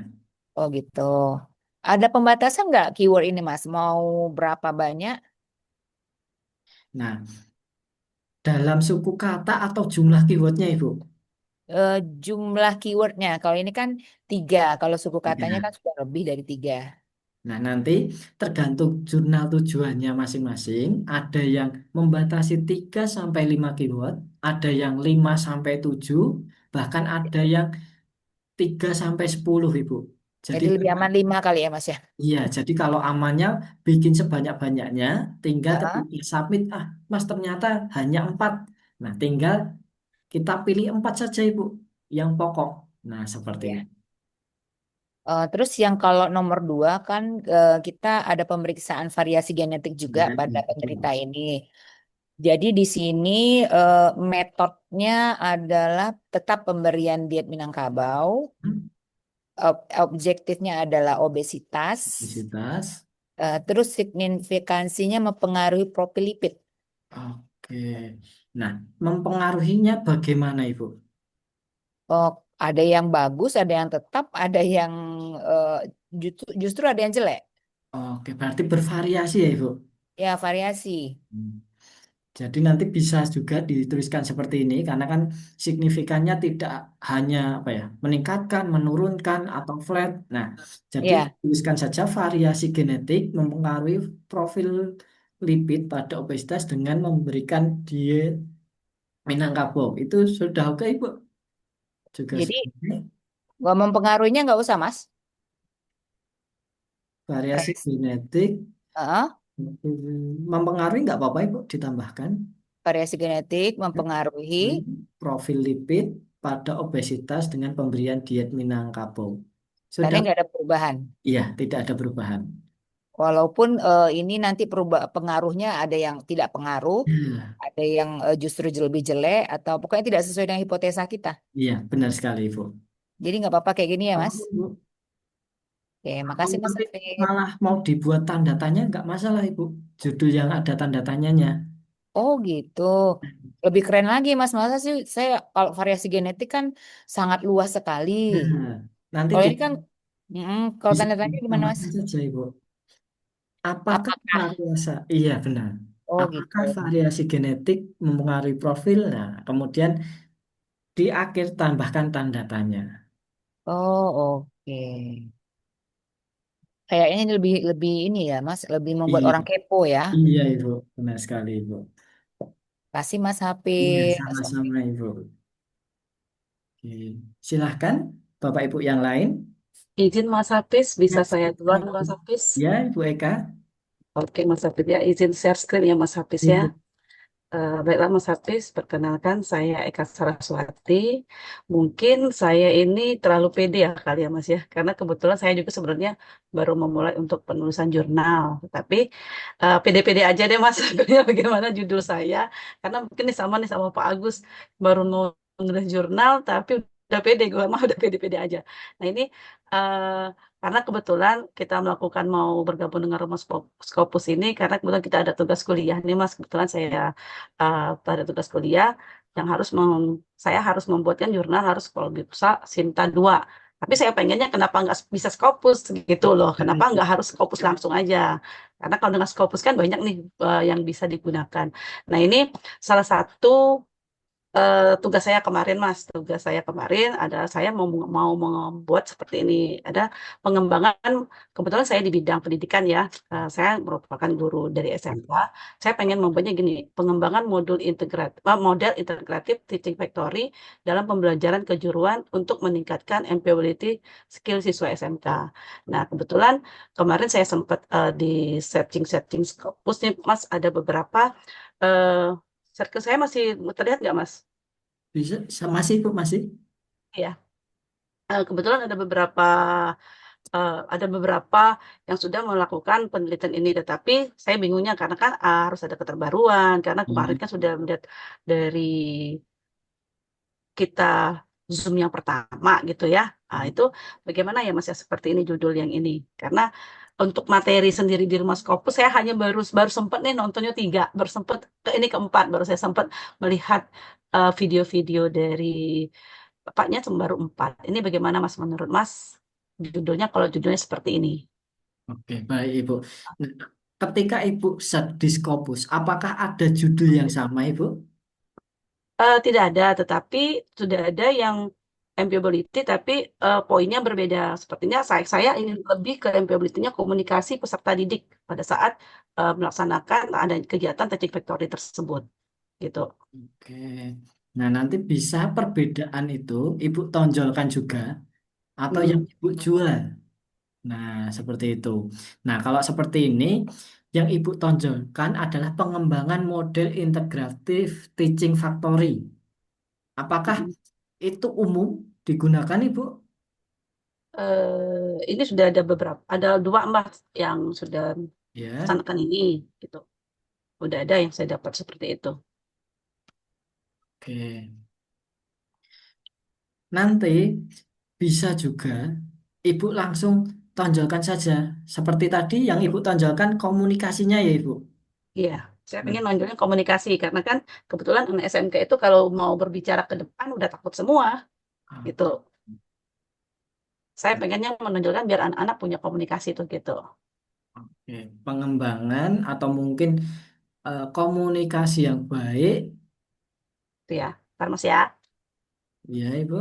Oh gitu. Ada pembatasan nggak keyword ini Mas? Mau berapa banyak? Nah, dalam suku kata atau jumlah keywordnya, Ibu? Eh, Jumlah keywordnya. Kalau ini kan tiga. Kalau suku katanya Tiga. kan sudah lebih dari tiga. Nah, nanti tergantung jurnal tujuannya masing-masing. Ada yang membatasi 3 sampai 5 keyword, ada yang 5 sampai 7, bahkan ada yang 3 sampai 10, Ibu. Jadi Jadi lebih aman lima kali ya Mas ya. iya, jadi kalau amannya bikin sebanyak-banyaknya, tinggal Ah, ketika submit, Mas ternyata hanya 4. Nah, tinggal kita pilih 4 saja, Ibu, yang pokok. Nah, seperti ya. itu. Terus yang kalau nomor dua kan kita ada pemeriksaan variasi genetik juga Ya, pada penderita betul. ini. Jadi di sini metodenya adalah tetap pemberian diet Minangkabau. Objektifnya adalah obesitas. Obesitas. Terus signifikansinya mempengaruhi profil lipid. Oke. Nah, mempengaruhinya bagaimana, Ibu? Oh, ada yang bagus, ada yang tetap, ada yang eh, justru ada yang jelek. Oke, berarti bervariasi ya, Ibu? Ya variasi. Hmm. Jadi nanti bisa juga dituliskan seperti ini karena kan signifikannya tidak hanya apa ya, meningkatkan, menurunkan atau flat. Nah, jadi Ya, tuliskan saja variasi genetik mempengaruhi profil lipid pada obesitas dengan memberikan diet Minangkabau. Itu sudah oke, Ibu. Juga jadi sudah oke. nggak mempengaruhinya nggak usah, Mas. Variasi Variasi, genetik Heeh, mempengaruhi nggak apa-apa, Ibu, ditambahkan. variasi genetik mempengaruhi. Profil lipid pada obesitas dengan pemberian diet Minangkabau. Tadi Sudah, nggak ada perubahan. iya, tidak ada perubahan. Walaupun ini nanti pengaruhnya ada yang tidak pengaruh, Iya, ada yang justru lebih jelek, atau pokoknya tidak sesuai dengan hipotesa kita. iya, benar sekali, Ibu. Jadi nggak apa-apa kayak gini ya, Mas. Kalau Ibu, Oke, kalau makasih Mas nanti Hafid. malah mau dibuat tanda tanya, nggak masalah, Ibu. Judul yang ada tanda tanyanya. Oh gitu. Lebih keren lagi, Mas. Masa sih saya kalau variasi genetik kan sangat luas sekali. Nah, nanti Kalau ini kan, kalau bisa tanda tanya gimana, Mas? ditambahkan saja, Ibu. Apakah Apakah? variasi, iya benar. Oh gitu. Apakah variasi genetik mempengaruhi profil? Nah, kemudian di akhir tambahkan tanda tanya. Oh oke. Kayaknya ini lebih lebih ini ya, Mas. Lebih membuat Iya, orang kepo ya. iya Ibu, benar sekali Ibu. Kasih Mas Iya, Hafid, Mas sama-sama Hafid. Ibu. Oke. Silahkan Bapak Ibu yang lain. Izin Mas Hafiz, bisa saya duluan Mas Hafiz? Ya, Ibu Eka. Oke Mas Hafiz ya, izin share screen ya Mas Hafiz ya. Ibu. Baiklah Mas Hafiz, perkenalkan saya Eka Saraswati. Mungkin saya ini terlalu pede ya kali ya Mas ya, karena kebetulan saya juga sebenarnya baru memulai untuk penulisan jurnal. Tapi pede-pede aja deh Mas, akhirnya bagaimana judul saya. Karena mungkin nih sama Pak Agus, baru nulis jurnal tapi udah pede, gue mah udah pede-pede aja. Nah ini eh, karena kebetulan kita melakukan mau bergabung dengan Rumah Scopus ini, karena kebetulan kita ada tugas kuliah nih Mas, kebetulan saya pada tugas kuliah yang saya harus membuatkan jurnal harus kalau bisa Sinta 2. Tapi saya pengennya kenapa nggak bisa Scopus gitu loh. Kenapa nggak harus Scopus langsung aja. Karena kalau dengan Scopus kan banyak nih yang bisa digunakan. Nah ini salah satu tugas saya kemarin, Mas. Tugas saya kemarin ada saya mau membuat seperti ini. Ada pengembangan, kebetulan saya di bidang pendidikan ya. Saya merupakan guru dari SMK. Saya pengen membuatnya gini, pengembangan model integratif teaching factory dalam pembelajaran kejuruan untuk meningkatkan employability skill siswa SMK. Nah, kebetulan kemarin saya sempat di searching Scopus nih, Mas, ada beberapa eh circle saya masih terlihat nggak, Mas? Bisa, masih Ibu, masih. Ya, kebetulan ada beberapa yang sudah melakukan penelitian ini, tetapi saya bingungnya karena kan harus ada keterbaruan, karena kemarin Iya. kan sudah melihat dari kita Zoom yang pertama gitu ya. Itu bagaimana ya Mas ya seperti ini judul yang ini. Karena untuk materi sendiri di Rumah Scopus saya hanya baru baru sempat nih nontonnya 3, baru sempat ke ini keempat, baru saya sempat melihat video-video dari Bapaknya baru 4. Ini bagaimana Mas menurut Mas judulnya kalau judulnya seperti ini? Oke, baik Ibu. Nah, ketika Ibu search di Scopus, apakah ada judul yang sama Ibu? Tidak ada, tetapi sudah ada yang employability, tapi poinnya berbeda. Sepertinya saya ingin lebih ke employability-nya komunikasi peserta didik pada saat melaksanakan ada kegiatan teaching factory tersebut, gitu. Oke. Nah, nanti bisa perbedaan itu Ibu tonjolkan juga atau yang Mm-mm. Ibu jual. Nah, seperti itu. Nah, kalau seperti ini, yang Ibu tonjolkan adalah pengembangan model integratif teaching factory. Apakah Mm-mm. itu umum digunakan, Ibu? Ini sudah ada 2 Mas yang sudah Ya, melaksanakan ini, gitu. Udah ada yang saya dapat seperti itu. oke. Nanti bisa juga Ibu langsung tonjolkan saja. Seperti tadi yang Ibu tonjolkan komunikasinya ya, Ibu. Iya, saya Nah, pengen nonjolnya komunikasi karena kan kebetulan anak SMK itu kalau mau berbicara ke depan udah takut semua, gitu. Saya pengennya menonjolkan biar anak-anak punya komunikasi itu gitu. oke. Pengembangan atau mungkin komunikasi yang baik, Itu ya. Ntar Mas ya. ya Ibu,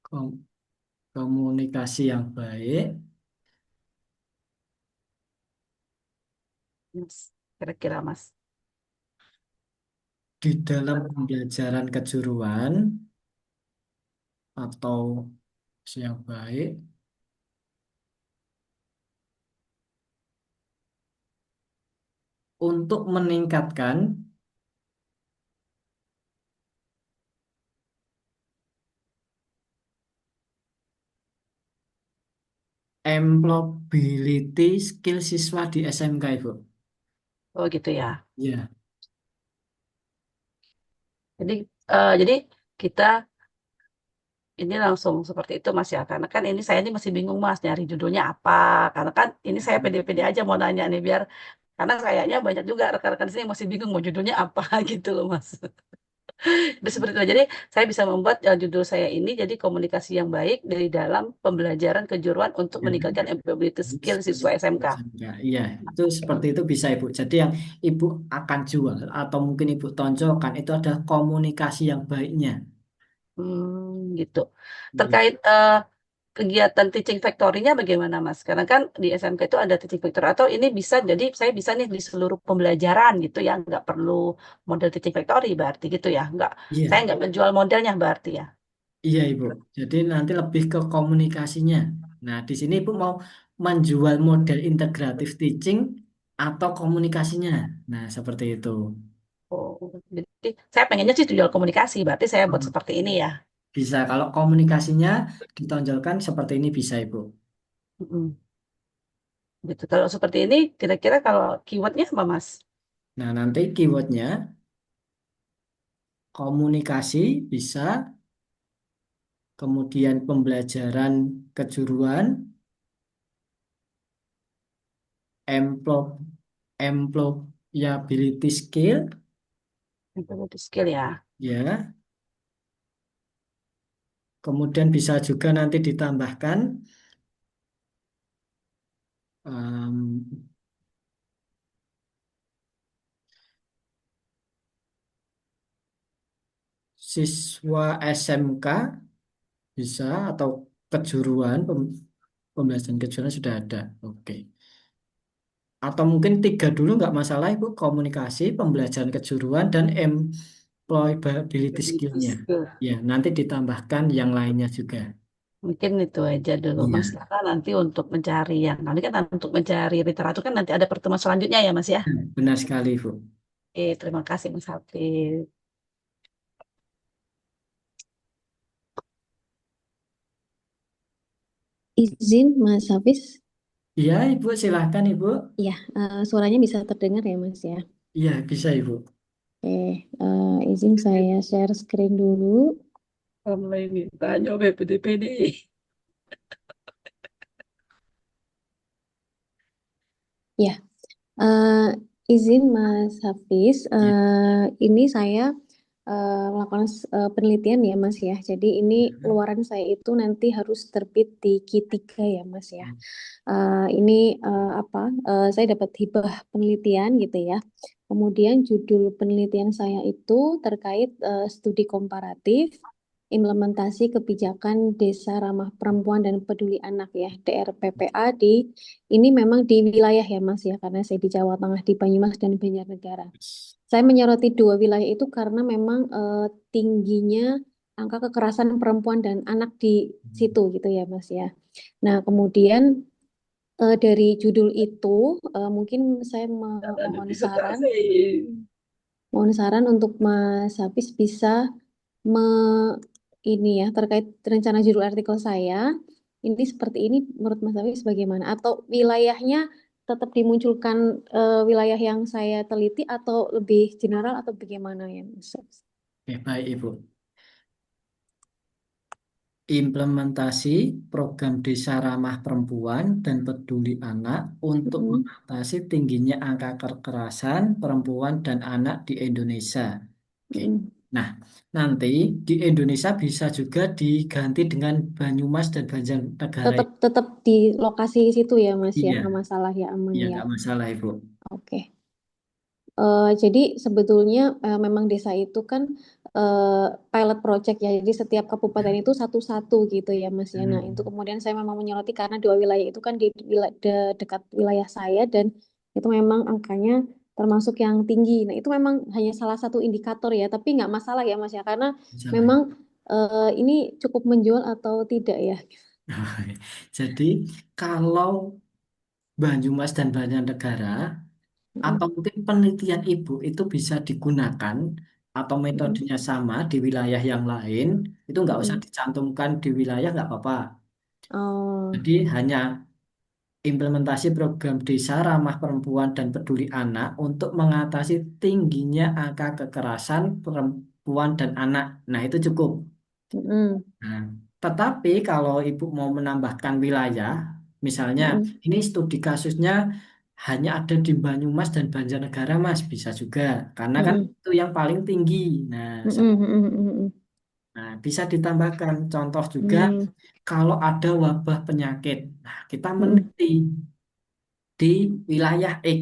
Kom- komunikasi yang baik Mas. Kira-kira Mas. di dalam pembelajaran kejuruan atau yang baik untuk meningkatkan employability skill siswa di SMK, Ibu. Oh gitu ya. Ya, Jadi jadi kita ini langsung seperti itu Mas ya. Karena kan ini saya ini masih bingung Mas nyari judulnya apa. Karena kan ini saya pede-pede aja mau nanya nih biar karena kayaknya banyak juga rekan-rekan di sini yang masih bingung mau judulnya apa gitu loh Mas. Jadi seperti itu. Jadi saya bisa membuat judul saya ini jadi komunikasi yang baik dari dalam pembelajaran kejuruan untuk ya. meningkatkan employability skill Skill siswa SMK. SMK. Iya, itu seperti itu bisa Ibu. Jadi yang Ibu akan jual atau mungkin Ibu tonjolkan itu adalah komunikasi yang baiknya. Gitu. Iya. Terkait kegiatan teaching factory-nya bagaimana Mas? Karena kan di SMK itu ada teaching factory atau ini bisa jadi saya bisa nih di seluruh pembelajaran gitu ya, nggak perlu model teaching factory berarti gitu ya, saya Iya, nggak menjual modelnya berarti ya. iya Ibu. Jadi nanti lebih ke komunikasinya. Nah, di sini Ibu mau menjual model integratif teaching atau komunikasinya. Nah, seperti itu. Oh, jadi saya pengennya sih jual komunikasi, berarti saya buat Hmm. seperti ini ya. Bisa kalau komunikasinya ditonjolkan seperti ini bisa Ibu. Mm-mm. Gitu. Kalau seperti ini, kira-kira kalau keywordnya apa Mas? Nah, nanti keywordnya komunikasi bisa, kemudian pembelajaran kejuruan, emplo- employability skill, Employability skill ya. ya. Kemudian bisa juga nanti ditambahkan em, siswa SMK bisa atau kejuruan, pembelajaran kejuruan sudah ada. Oke. Atau mungkin tiga dulu nggak masalah Ibu, komunikasi, pembelajaran kejuruan, dan employability Employability skill-nya. skill. Ya, nanti ditambahkan yang lainnya juga. Mungkin itu aja dulu Mas. Iya, Karena nanti untuk mencari yang nanti kan untuk mencari literatur kan nanti ada pertemuan selanjutnya ya Mas ya. benar sekali Ibu. Oke, terima kasih Mas Hafiz. Izin Mas Hafiz, Iya Ibu, silahkan Ibu. ya suaranya bisa terdengar ya Mas ya. Iya, bisa Ibu. Oke, izin saya share screen dulu. Mulai mintanya BPDPD. Ya, eh, izin Mas Hafiz, Iya. ini saya melakukan penelitian ya Mas ya. Jadi ini keluaran saya itu nanti harus terbit di Q3 ya Mas ya. Ini apa? Saya dapat hibah penelitian gitu ya. Kemudian judul penelitian saya itu terkait studi komparatif implementasi kebijakan Desa Ramah Perempuan dan Peduli Anak ya DRPPA di ini memang di wilayah ya Mas ya karena saya di Jawa Tengah di Banyumas dan Banjarnegara. Saya menyoroti dua wilayah itu karena memang tingginya angka kekerasan perempuan dan anak di situ gitu ya Mas ya. Nah, kemudian dari judul itu mungkin saya mohon saran, untuk Mas Hafiz bisa me ini ya terkait rencana judul artikel saya. Ini seperti ini menurut Mas Hafiz bagaimana? Atau wilayahnya tetap dimunculkan wilayah yang saya teliti atau lebih general atau bagaimana ya Mas Hafiz? Oke, baik Ibu. Implementasi program Desa Ramah Perempuan dan Peduli Anak untuk Mm-mm, mengatasi tingginya angka kekerasan perempuan dan anak di Indonesia. Oke. mm-mm. Nah, nanti di Indonesia bisa juga diganti dengan Banyumas dan Banjarnegara. Tetap tetap di lokasi situ ya Mas ya, nggak Iya, masalah ya, aman iya ya. nggak masalah Ibu. Oke. Jadi sebetulnya memang desa itu kan pilot project ya. Jadi setiap kabupaten itu satu-satu gitu ya Mas ya. Nah itu Hmm, kemudian saya memang menyoroti karena dua wilayah itu kan di dekat wilayah saya dan itu memang angkanya termasuk yang tinggi. Nah itu memang hanya salah satu indikator ya. Tapi nggak masalah ya Mas ya karena masalah. memang ini cukup menjual atau tidak ya. Jadi kalau Banyumas dan Banjarnegara atau Mm-mm, mungkin penelitian Ibu itu bisa digunakan atau mm-mm, metodenya sama di wilayah yang lain, itu nggak usah mm-mm. dicantumkan di wilayah nggak apa-apa. Oh, Jadi hanya implementasi program desa ramah perempuan dan peduli anak untuk mengatasi tingginya angka kekerasan perempuan dan anak. Nah, itu cukup. mm-mm, Nah, tetapi kalau Ibu mau menambahkan wilayah, misalnya mm-mm, ini studi kasusnya hanya ada di Banyumas dan Banjarnegara, Mas, bisa juga. Karena kan mm-mm, itu yang paling tinggi. Nah, mm-mm, mm-mm, mm-mm. nah, bisa ditambahkan contoh juga Mm, kalau ada wabah penyakit. Nah, kita mm-mm, meneliti di wilayah X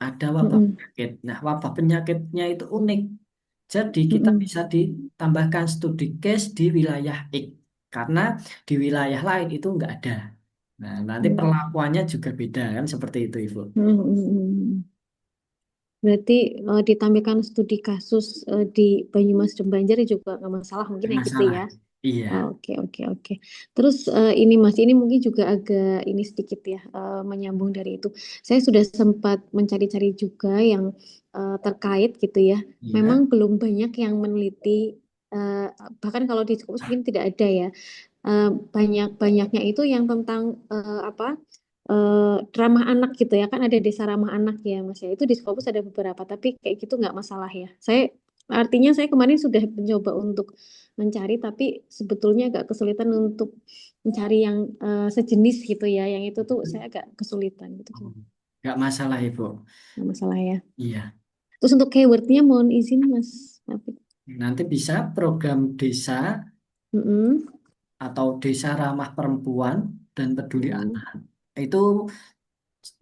ada wabah mm-mm, penyakit. Nah, wabah penyakitnya itu unik. Jadi kita mm-mm. bisa ditambahkan studi case di wilayah X karena di wilayah lain itu nggak ada. Nah, nanti Hmm. perlakuannya juga beda kan seperti itu, Ibu. Hmm, hmm, hmm. Berarti ditampilkan studi kasus di Banyumas dan Banjar juga nggak masalah mungkin Nggak ya gitu masalah. ya. Iya, Oke, oke, oke. Terus ini Mas, ini mungkin juga agak ini sedikit ya menyambung dari itu. Saya sudah sempat mencari-cari juga yang terkait gitu ya. Memang iya. belum banyak yang meneliti eh, bahkan kalau di Scopus mungkin tidak ada ya. Banyak-banyaknya itu yang tentang apa ramah anak gitu ya kan ada desa ramah anak ya Mas ya itu di Scopus ada beberapa tapi kayak gitu nggak masalah ya saya artinya saya kemarin sudah mencoba untuk mencari tapi sebetulnya agak kesulitan untuk mencari yang sejenis gitu ya yang itu tuh saya agak kesulitan gitu Oh, nggak masalah, Ibu. nggak masalah ya Iya. terus untuk keywordnya mohon izin Mas Hafid. Nanti bisa program desa Mm-mm. atau desa ramah perempuan dan peduli Mm-mm. anak. Itu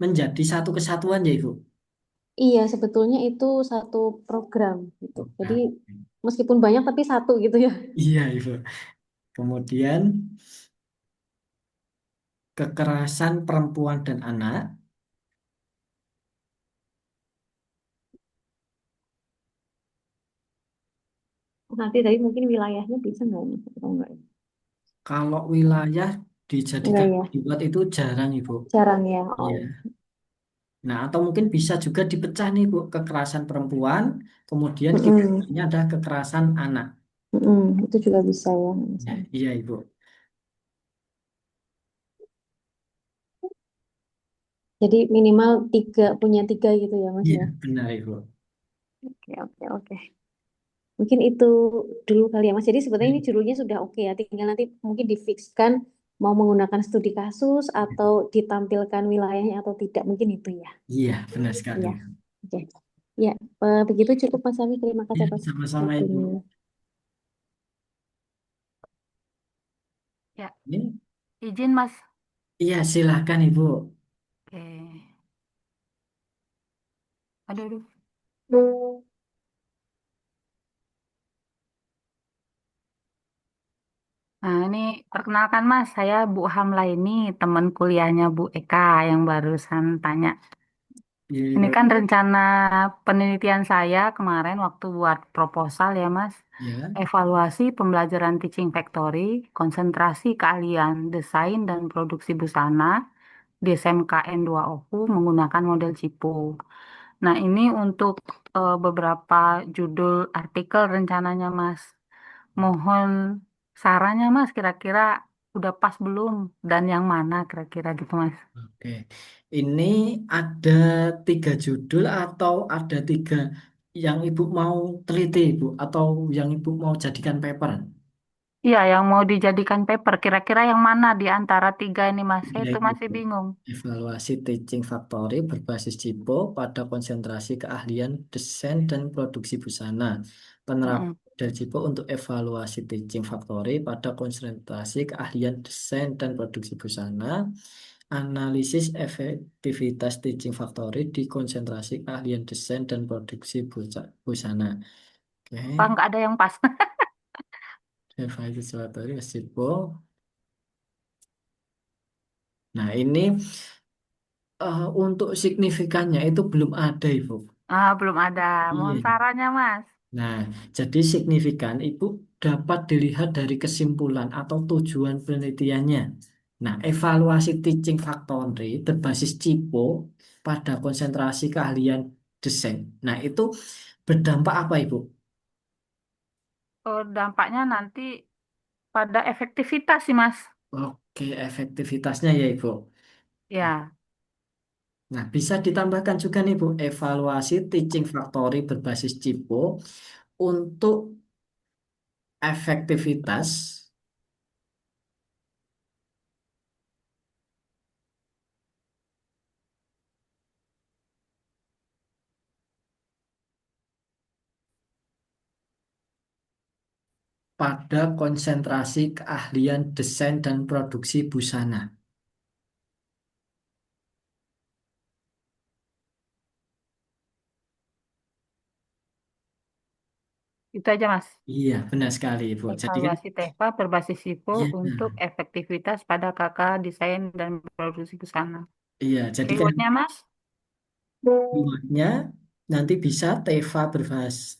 menjadi satu kesatuan ya, Ibu. Iya, sebetulnya itu satu program gitu. Jadi Program. meskipun banyak tapi satu gitu ya. Iya, Ibu. Kemudian kekerasan perempuan dan anak. Nanti tadi mungkin wilayahnya bisa nggak nih? Atau enggak? Kalau wilayah Enggak dijadikan ya, keyword itu jarang, Ibu. jarang ya. Oh, Iya. Nah, atau mungkin bisa juga dipecah nih, Bu, kekerasan perempuan, kemudian mm-mm. keywordnya ada kekerasan anak. Mm-mm. Itu juga bisa ya. Ya, Misalnya. iya, Ibu. Jadi minimal tiga punya tiga gitu ya Mas Iya, ya. benar, Ibu. Oke oke oke. Mungkin itu dulu kali ya Mas. Jadi sebetulnya ini Ya, judulnya sudah oke ya. Tinggal nanti mungkin difixkan mau menggunakan studi kasus atau ditampilkan wilayahnya atau tidak. Mungkin itu ya. iya, benar sekali. Ya. Oke. Ya, begitu cukup Mas Ami. Terima kasih Iya, atas sama-sama, Ibu. waktunya. Ya, Ini, izin Mas. iya, silakan, Ibu. Oke. Aduh, aduh. Nah, ini perkenalkan Mas, saya Bu Hamla ini teman kuliahnya Bu Eka yang barusan tanya. Iya, Ini Ibu. kan rencana penelitian saya kemarin waktu buat proposal ya Mas. Ya, Evaluasi pembelajaran teaching factory, konsentrasi keahlian desain dan produksi busana di SMKN 2 Oku menggunakan model CIPO. Nah, ini untuk beberapa judul artikel rencananya, Mas. Mohon sarannya, Mas, kira-kira udah pas belum? Dan yang mana kira-kira gitu, Mas? oke. Ini ada 3 judul atau ada 3 yang Ibu mau teliti, Ibu? Atau yang Ibu mau jadikan paper? Iya, yang mau dijadikan paper. Kira-kira yang mana di antara tiga ini, Mas? Saya Ya, itu masih gitu. bingung. Evaluasi teaching factory berbasis CIPO pada konsentrasi keahlian desain dan produksi busana. Penerapan Mm-mm. model CIPO untuk evaluasi teaching factory pada konsentrasi keahlian desain dan produksi busana. Analisis efektivitas teaching factory di konsentrasi keahlian desain dan produksi busana. Oke, Pak, nggak ada yang pas. evaluasi factory CIPO. Nah, ini untuk signifikannya itu belum ada, Ibu. Ah, belum ada. Mohon Iya. sarannya, Mas. Nah, jadi signifikan itu dapat dilihat dari kesimpulan atau tujuan penelitiannya. Nah, evaluasi teaching factory berbasis CIPO pada konsentrasi keahlian desain. Nah, itu berdampak apa, Ibu? Oh, dampaknya nanti pada efektivitas sih, Mas. Oke, efektivitasnya ya, Ibu. Ya, Nah, bisa ditambahkan juga nih, Bu, evaluasi teaching factory berbasis CIPO untuk efektivitas pada konsentrasi keahlian desain dan produksi busana. itu aja, Mas. Iya, benar sekali, Ibu. Jadi kan, Evaluasi TEFA berbasis SIPO iya, untuk efektivitas pada kakak desain dan produksi busana. iya. Jadi kan Keywordnya, Mas? keywordnya nanti bisa TEVA berbasis.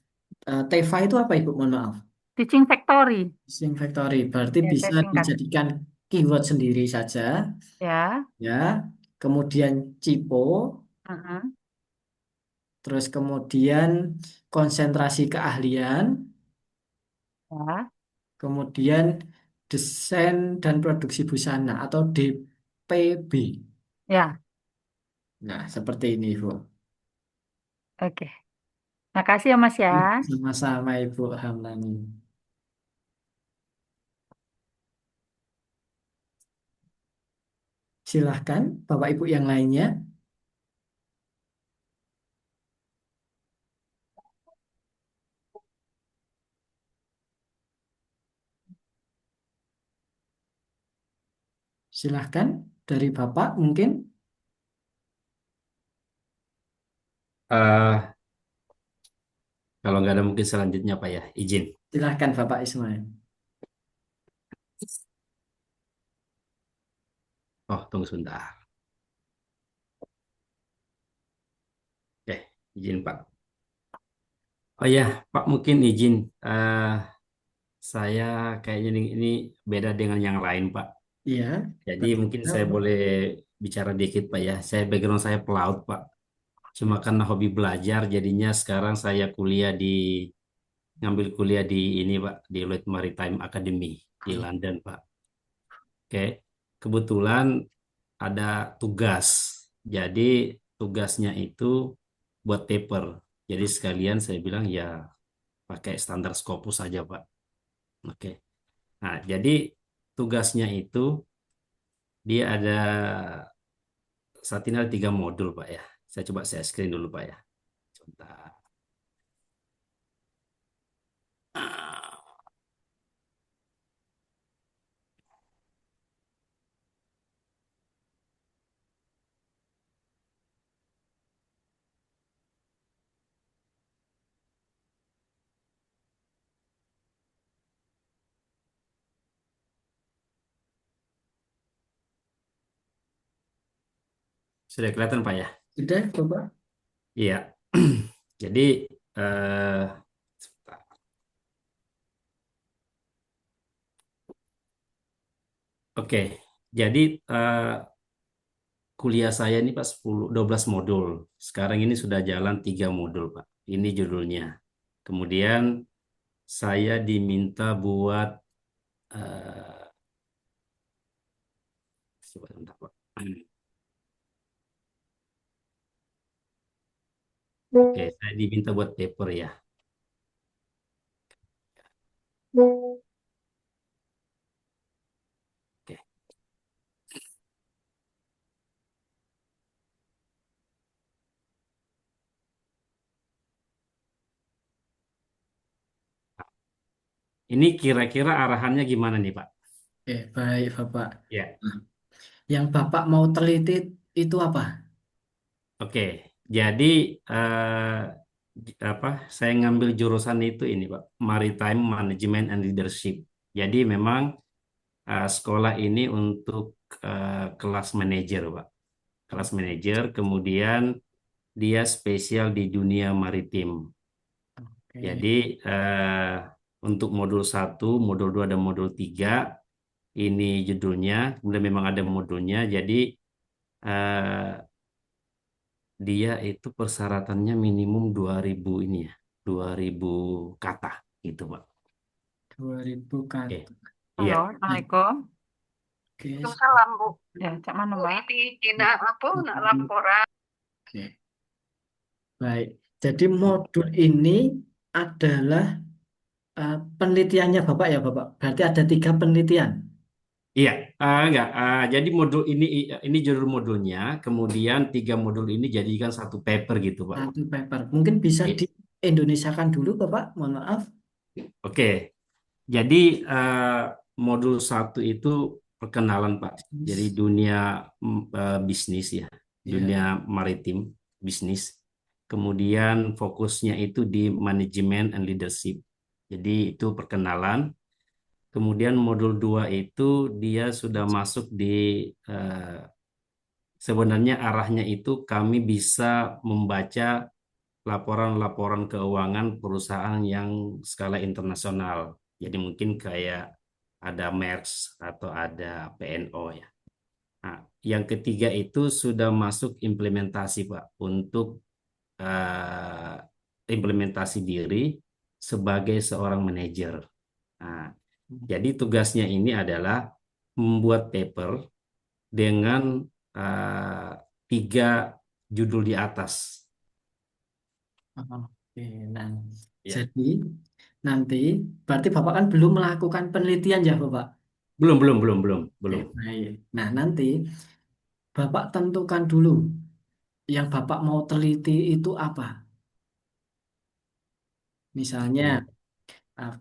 TEVA itu apa, Ibu? Mohon maaf. Teaching Factory. String Factory. Berarti Ya, saya bisa singkat. dijadikan keyword sendiri saja, Ya. ya. Kemudian CIPO, Mm-mm. terus kemudian konsentrasi keahlian, Ya. kemudian desain dan produksi busana atau DPB. Ya. Nah, seperti ini, Ibu. Oke. Makasih ya, Mas ya. Sama-sama, Ibu Hamlani. Silahkan, Bapak Ibu yang lainnya. Silahkan, dari Bapak mungkin. Eh, Kalau nggak ada mungkin selanjutnya Pak ya, izin. Silahkan, Bapak Ismail. Oh, tunggu sebentar. Oke, izin Pak. Oh ya, Pak mungkin izin. Eh, saya kayaknya ini beda dengan yang lain Pak. Iya, Jadi mungkin saya Bapak. boleh bicara dikit Pak ya. Saya background saya pelaut Pak. Cuma karena hobi belajar, jadinya sekarang saya ngambil kuliah di ini Pak, di Lloyd Maritime Academy di London Pak. Oke, kebetulan ada tugas. Jadi tugasnya itu buat paper. Jadi sekalian saya bilang ya pakai standar Scopus saja, Pak. Oke. Nah, jadi tugasnya itu dia ada saat ini ada 3 modul, Pak ya. Saya screen dulu, Pak ya. Sebentar. Ah, sudah kelihatan, Pak ya? Sudah, Bapak? Iya. Jadi sebentar. Oke. Jadi kuliah saya ini Pak 12 modul. Sekarang ini sudah jalan 3 modul Pak. Ini judulnya. Kemudian saya diminta buat eh, coba sebentar, Pak. Oke, saya diminta buat paper ya. Ini kira-kira arahannya gimana nih, Pak? Baik, Bapak. Ya, Nah, yang Bapak mau teliti itu apa? oke. Jadi apa? Saya ngambil jurusan itu ini, Pak, Maritime Management and Leadership. Jadi memang sekolah ini untuk kelas manajer, Pak. Kelas manajer, kemudian dia spesial di dunia maritim. Oke. Jadi untuk modul satu, modul 2 dan modul 3 ini judulnya, kemudian memang ada modulnya. Jadi eh, dia itu persyaratannya minimum 2000 ini ya, 2000 kata gitu, Pak. 2000 Oke. kata. Iya. Halo, Assalamualaikum. Oke. Waalaikumsalam, Bu. Ya, cak mana, Mbak? Ini apa? Nak laporan. Oke. Baik. Jadi modul ini adalah penelitiannya Bapak ya, Bapak. Berarti ada 3 penelitian. Iya, enggak. Jadi modul ini judul modulnya, kemudian 3 modul ini jadikan satu paper gitu, Pak. Satu paper. Mungkin bisa Iya. di Indonesiakan dulu, Bapak. Mohon maaf. Oke, jadi modul satu itu perkenalan, Pak. Jadi dunia bisnis ya, Ya. dunia maritim bisnis. Kemudian fokusnya itu di manajemen and leadership. Jadi itu perkenalan. Kemudian modul 2 itu dia sudah masuk di eh, sebenarnya arahnya itu kami bisa membaca laporan-laporan keuangan perusahaan yang skala internasional. Jadi mungkin kayak ada Maersk atau ada PNO ya. Nah, yang ketiga itu sudah masuk implementasi, Pak, untuk eh, implementasi diri sebagai seorang manajer. Nah, jadi tugasnya ini adalah membuat paper dengan eh, 3 judul di atas. Oke. Nah, Ya. jadi nanti berarti Bapak kan belum melakukan penelitian ya, Bapak? Belum. Baik. Nah, nanti Bapak tentukan dulu yang Bapak mau teliti itu apa. Misalnya Hmm. eh,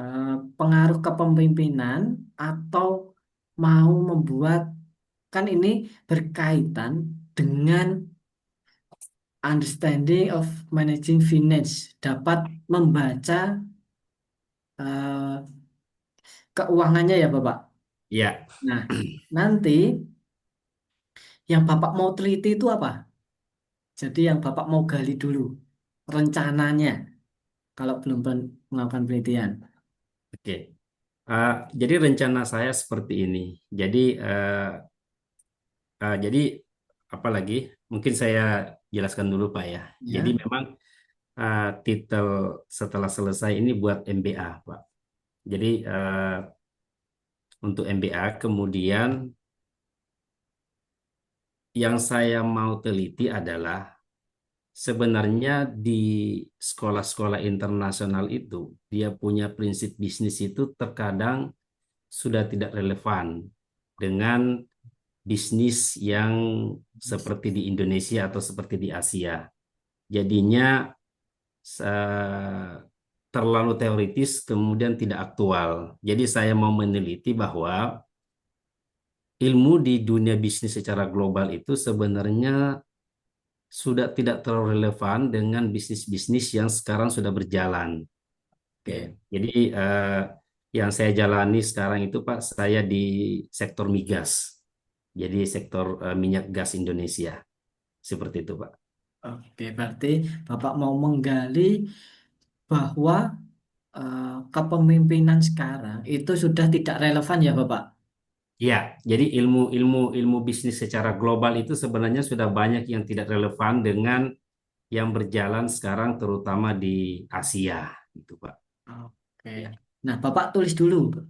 eh, pengaruh kepemimpinan atau mau membuat, kan ini berkaitan dengan understanding of managing finance, dapat membaca eh, keuangannya ya Bapak. Ya, Nah, nanti yang Bapak mau teliti itu apa? Jadi yang Bapak mau gali dulu rencananya kalau belum melakukan penelitian. oke. Jadi rencana saya seperti ini. Jadi jadi apalagi mungkin saya jelaskan dulu, Pak ya. Jadi Ya. memang titel setelah selesai ini buat MBA, Pak. Jadi untuk MBA kemudian yang saya mau teliti adalah sebenarnya di sekolah-sekolah internasional itu dia punya prinsip bisnis itu terkadang sudah tidak relevan dengan bisnis yang seperti di Indonesia atau seperti di Asia. Jadinya terlalu teoritis kemudian tidak aktual. Jadi saya mau meneliti bahwa ilmu di dunia bisnis secara global itu sebenarnya sudah tidak terlalu relevan dengan bisnis-bisnis yang sekarang sudah berjalan. Oke, Oke. jadi yang saya jalani sekarang itu, Pak, saya di sektor migas. Jadi sektor minyak gas Indonesia. Seperti itu, Pak. Oke, berarti Bapak mau menggali bahwa kepemimpinan sekarang itu sudah tidak relevan ya Bapak. Ya, jadi ilmu bisnis secara global itu sebenarnya sudah banyak yang tidak relevan dengan yang berjalan sekarang terutama di Asia, gitu, Pak. Oke. Ya. Nah, Bapak tulis dulu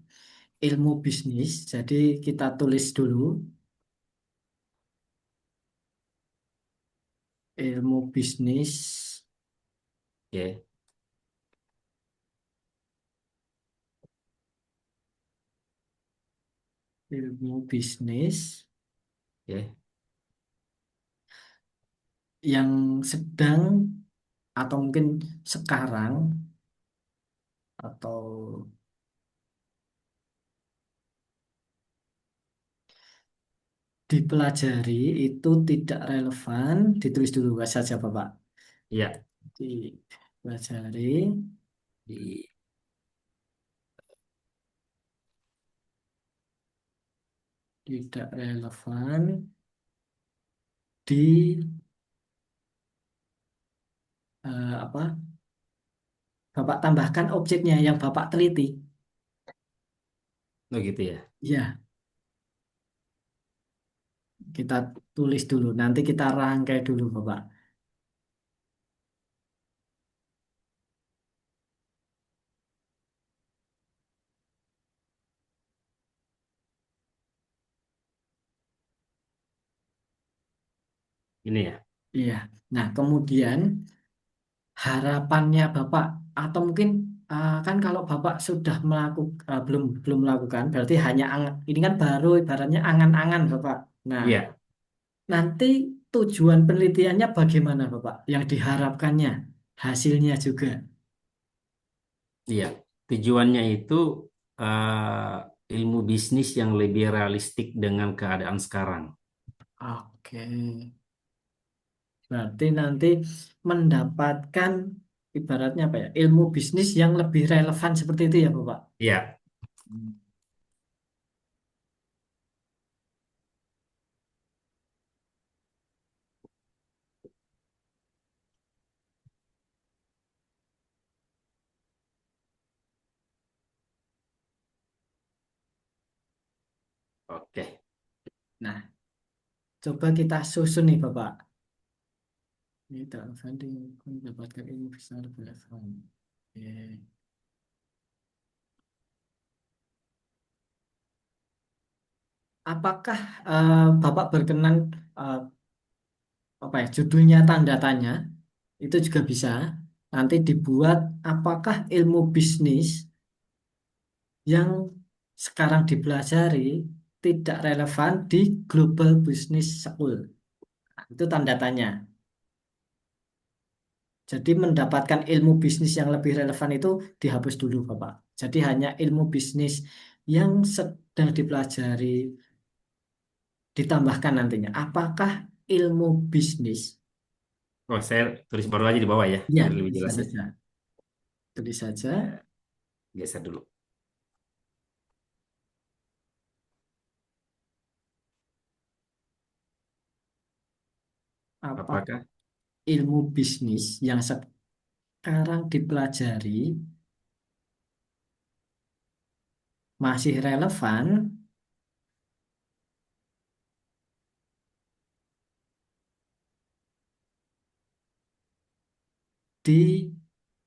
ilmu bisnis. Jadi kita tulis dulu ilmu bisnis, Oke, ilmu bisnis oke. yang sedang atau mungkin sekarang atau dipelajari itu tidak relevan, ditulis dulu saja Bapak. Ya, Dipelajari di tidak relevan di apa? Bapak tambahkan objeknya yang Bapak teliti. oh gitu ya. Ya, kita tulis dulu. Nanti kita rangkai dulu Bapak. Ini ya. Iya. Nah, kemudian harapannya Bapak atau mungkin kan kalau Bapak sudah melakukan belum belum melakukan berarti hanya ini kan baru ibaratnya angan-angan Bapak. Nah, Iya, nanti tujuan penelitiannya bagaimana Bapak? Yang diharapkannya hasilnya juga. iya. Tujuannya itu ilmu bisnis yang lebih realistik dengan keadaan sekarang. Oke. Berarti nanti mendapatkan ibaratnya apa ya? Ilmu bisnis yang lebih relevan seperti itu ya Bapak. Iya, Hmm. oke. Nah, coba kita susun nih Bapak. Ini tak funding mendapatkan ilmu besar relevan. Oke. Apakah Bapak berkenan eh, apa ya judulnya tanda tanya itu juga bisa nanti dibuat apakah ilmu bisnis yang sekarang dipelajari tidak relevan di Global Business School. Nah, itu tanda tanya. Jadi mendapatkan ilmu bisnis yang lebih relevan itu dihapus dulu, Bapak. Jadi hanya ilmu bisnis yang sedang dipelajari ditambahkan nantinya. Apakah ilmu bisnis? Oh, saya tulis baru aja di bawah ya, Ya, biar lebih bisa jelas ya. saja. Tulis saja. Geser dulu. Apa Apakah? ilmu bisnis yang sekarang dipelajari masih relevan di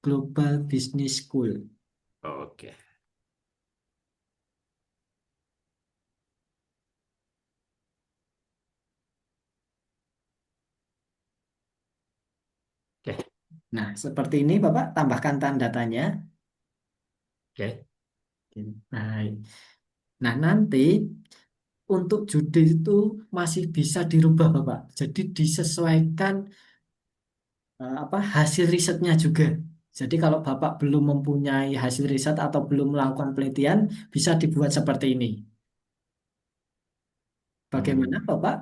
Global Business School? Oke. Oke. Nah, seperti ini Bapak, tambahkan tanda tanya. Oke. Baik. Nah, nanti untuk judul itu masih bisa dirubah Bapak. Jadi disesuaikan apa hasil risetnya juga. Jadi kalau Bapak belum mempunyai hasil riset atau belum melakukan penelitian, bisa dibuat seperti ini. Bagaimana Hmm, Bapak?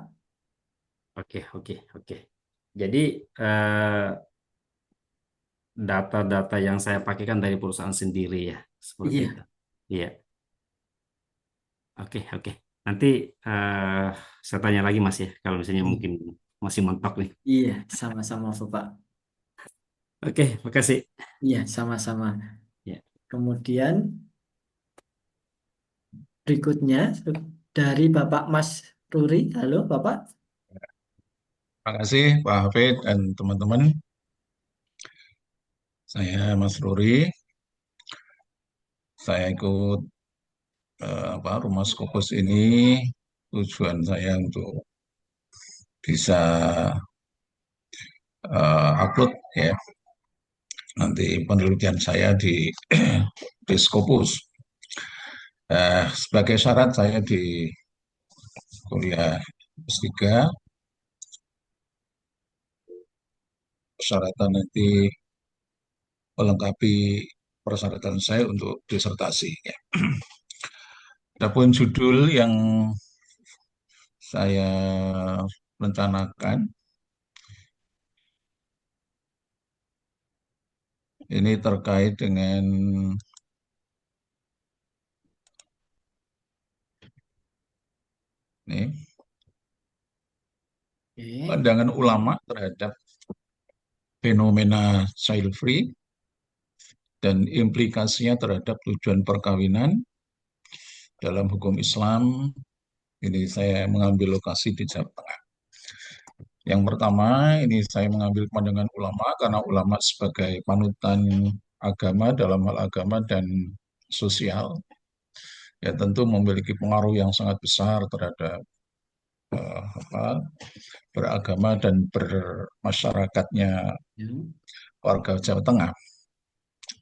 oke, oke, oke. Jadi data-data yang saya pakai kan dari perusahaan sendiri ya, seperti itu. Iya, Iya, oke, oke. Nanti eh, saya tanya lagi Mas ya, kalau misalnya iya, mungkin masih mentok nih. iya, sama-sama Bapak. Oke, makasih. Iya, sama-sama. Ya, Kemudian berikutnya dari Bapak Mas Ruri. Halo Bapak. Terima kasih Pak Hafid dan teman-teman. Saya Mas Ruri. Saya ikut Rumah Skopus ini tujuan saya untuk bisa upload ya nanti penelitian saya di Skopus. Sebagai syarat saya di kuliah S3, persyaratan nanti melengkapi persyaratan saya untuk disertasi. Ya. Adapun judul yang saya rencanakan ini terkait dengan ini, Oke. pandangan ulama terhadap fenomena child free dan implikasinya terhadap tujuan perkawinan dalam hukum Islam. Ini saya mengambil lokasi di Jawa Tengah. Yang pertama, ini saya mengambil pandangan ulama karena ulama sebagai panutan agama dalam hal agama dan sosial, ya tentu memiliki pengaruh yang sangat besar terhadap beragama dan bermasyarakatnya Ya. warga Jawa Tengah.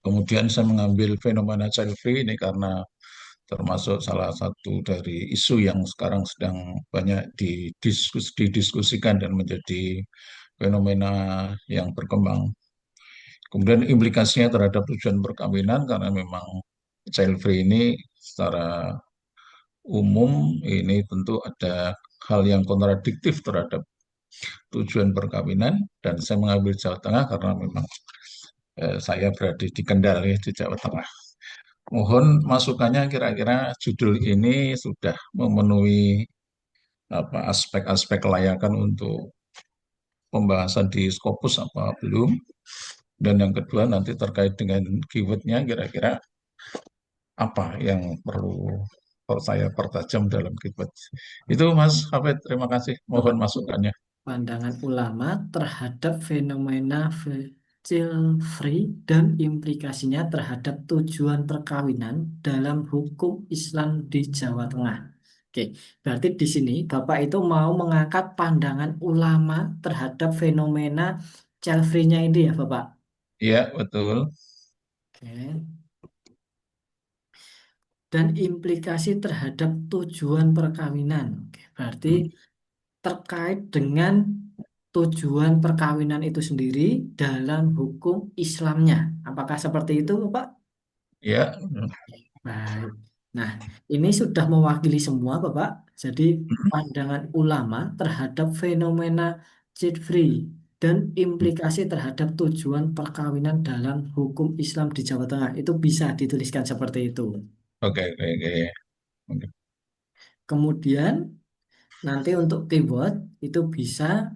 Kemudian saya mengambil fenomena child free ini karena termasuk salah satu dari isu yang sekarang sedang banyak didiskusikan dan menjadi fenomena yang berkembang. Kemudian implikasinya terhadap tujuan perkawinan karena memang child free ini secara umum ini tentu ada hal yang kontradiktif terhadap tujuan perkawinan, dan saya mengambil Jawa Tengah karena memang saya berada di Kendal ya, di Jawa Tengah. Mohon masukannya, kira-kira judul ini sudah memenuhi aspek-aspek kelayakan untuk pembahasan di Scopus apa belum? Dan yang kedua nanti terkait dengan keywordnya, kira-kira apa yang perlu saya pertajam dalam keyword. Itu Mas Hafid, terima kasih. Oke. Mohon masukannya. Pandangan ulama terhadap fenomena child free dan implikasinya terhadap tujuan perkawinan dalam hukum Islam di Jawa Tengah. Oke, berarti di sini Bapak itu mau mengangkat pandangan ulama terhadap fenomena child free-nya ini ya, Bapak? Iya, betul. Oke. Dan implikasi terhadap tujuan perkawinan. Oke, berarti terkait dengan tujuan perkawinan itu sendiri dalam hukum Islamnya. Apakah seperti itu, Bapak? Iya. Baik. Nah, ini sudah mewakili semua, Bapak. Jadi, pandangan ulama terhadap fenomena child free dan implikasi terhadap tujuan perkawinan dalam hukum Islam di Jawa Tengah itu bisa dituliskan seperti itu. Oke, oke, oke. Oke. Kemudian, nanti untuk keyword itu bisa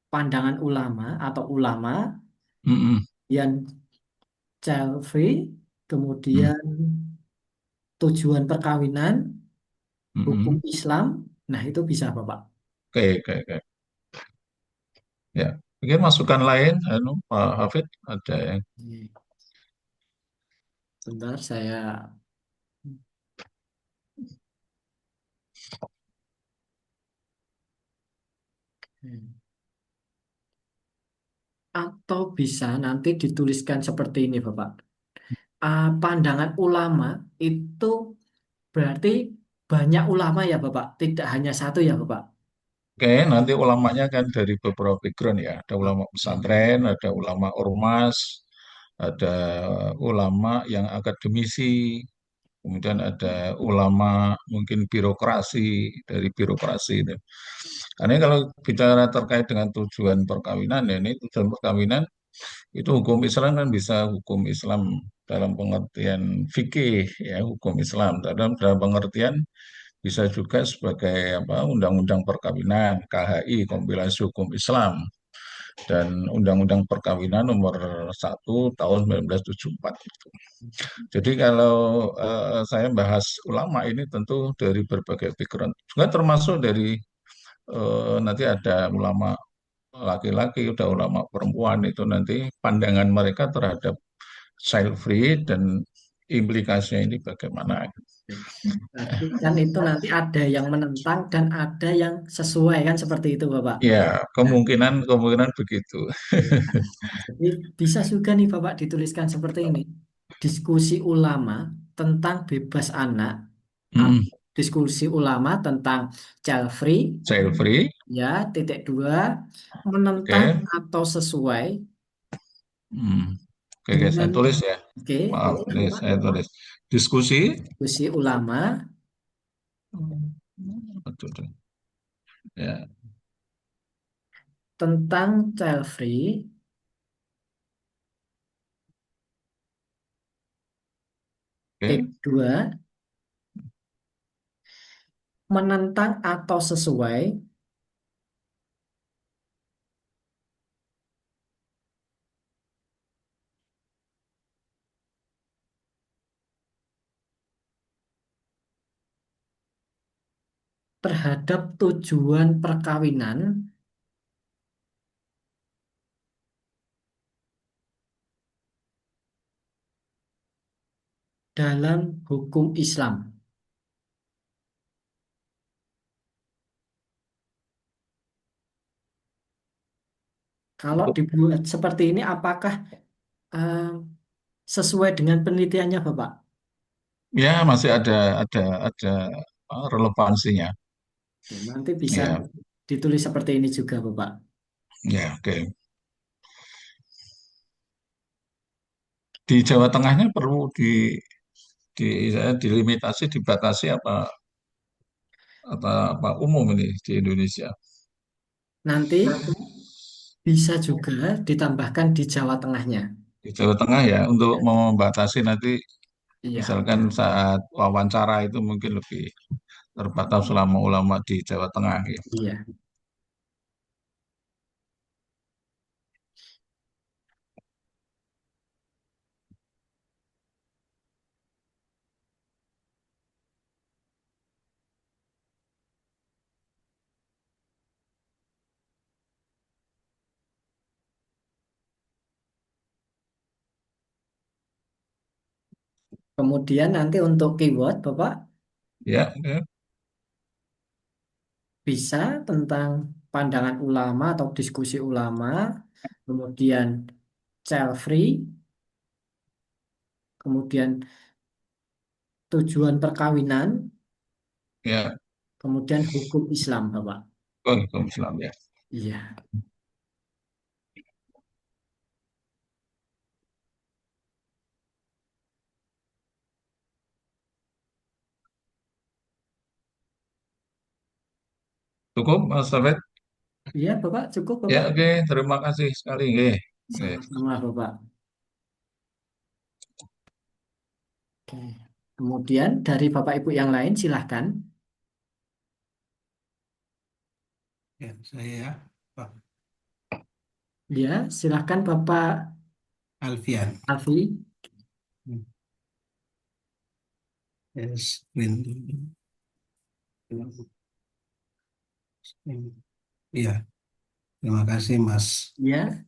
pandangan ulama atau ulama Mm-mm. yang child free, kemudian tujuan perkawinan, hukum Mm-mm. Islam. Nah, itu bisa, Bapak. Oke, oke, oke. Ya, mungkin masukan lain, Pak Hafid, ada yang. Sebentar, saya atau bisa nanti dituliskan seperti ini, Bapak. Pandangan ulama itu berarti banyak ulama ya, Bapak, tidak hanya satu ya, Bapak. Oke, nanti ulamanya kan dari beberapa background ya. Ada ulama pesantren, ada ulama ormas, ada ulama yang akademisi, kemudian ada ulama mungkin birokrasi, dari birokrasi itu. Karena kalau bicara terkait dengan tujuan perkawinan, ya ini tujuan perkawinan itu hukum Islam kan bisa hukum Islam dalam pengertian fikih ya, hukum Islam dalam pengertian bisa juga sebagai undang-undang perkawinan KHI, kompilasi hukum Islam, dan undang-undang perkawinan nomor 1 tahun 1974 itu. Jadi kalau saya bahas ulama ini tentu dari berbagai background, juga termasuk dari nanti ada ulama laki-laki, udah ulama perempuan, itu nanti pandangan mereka terhadap child free dan implikasinya ini bagaimana. Berarti kan itu nanti ada yang menentang dan ada yang sesuai kan seperti itu, Bapak. Ya, Nah, kemungkinan begitu. jadi bisa juga nih Bapak dituliskan seperti ini. Diskusi ulama tentang bebas anak, Mm, diskusi ulama tentang child free, child free, ya, titik dua, menentang oke. atau sesuai Mm, Oke, oke, saya dengan tulis ya. oke Maaf, dengan ini saya tulis. Diskusi. diskusi ulama Aduh, aduh. Ya, tentang child free, oke. kedua menentang atau sesuai terhadap tujuan perkawinan dalam hukum Islam. Kalau dibuat seperti ini, apakah eh, sesuai dengan penelitiannya, Bapak? Ya, masih ada relevansinya. Oke, nanti bisa Ya, ditulis seperti ini juga, Bapak. ya, oke. Di Jawa Tengahnya perlu dilimitasi, dibatasi apa umum ini di Indonesia. Nanti bisa juga ditambahkan di Jawa Tengahnya. Di Jawa Tengah ya, untuk membatasi nanti Iya, misalkan saat wawancara itu mungkin lebih terbatas selama ulama di Jawa Tengah ya. iya. Kemudian nanti untuk keyword, Bapak Ya, ya, bisa tentang pandangan ulama atau diskusi ulama, kemudian child free, kemudian tujuan perkawinan, ya. kemudian hukum Islam, Bapak. Waalaikumsalam ya. Iya, Cukup, Mas Safet? iya, Bapak, cukup, Ya, Bapak. oke. Terima kasih sekali. Oke. Oke. Sama-sama, Bapak. Oke. Kemudian dari Bapak Ibu yang lain, silahkan. Ya, saya Pak Ya, silahkan Bapak Alfian. Alfi. Screen dulu. Iya, terima kasih Mas. Ya,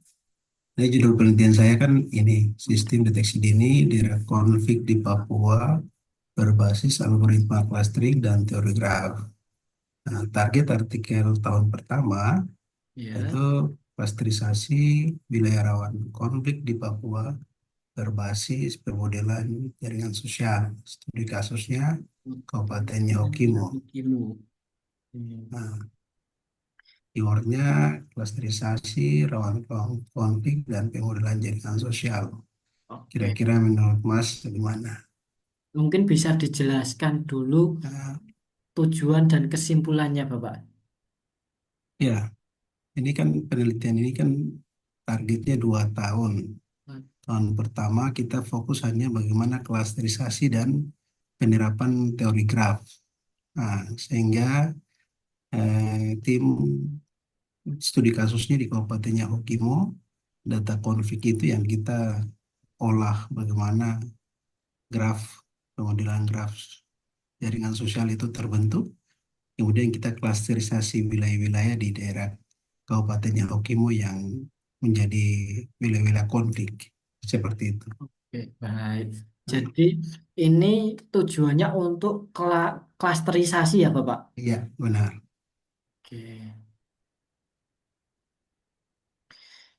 Ini judul penelitian saya kan ini sistem deteksi dini di konflik di Papua berbasis algoritma clustering dan teori graf. Nah, target artikel tahun pertama ya. yaitu klasterisasi wilayah rawan konflik di Papua berbasis pemodelan jaringan sosial. Studi kasusnya Kabupaten Yahukimo. Ibu. Hmm. Nah, keywordnya klasterisasi rawan konflik dan pemodelan jaringan sosial. Oke, Kira-kira menurut Mas bagaimana? mungkin bisa dijelaskan dulu Nah, tujuan dan kesimpulannya, Bapak. ya, ini kan penelitian ini kan targetnya 2 tahun. Tahun pertama kita fokus hanya bagaimana klasterisasi dan penerapan teori graf. Nah, sehingga tim studi kasusnya di Kabupaten Yahukimo, data konflik itu yang kita olah bagaimana graf, pemodelan graf jaringan sosial itu terbentuk. Kemudian kita klasterisasi wilayah-wilayah di daerah Kabupaten Yahukimo yang menjadi wilayah-wilayah konflik. Seperti itu. Oke, baik. Jadi ini tujuannya untuk klasterisasi ya, Bapak? Iya, benar. Oke.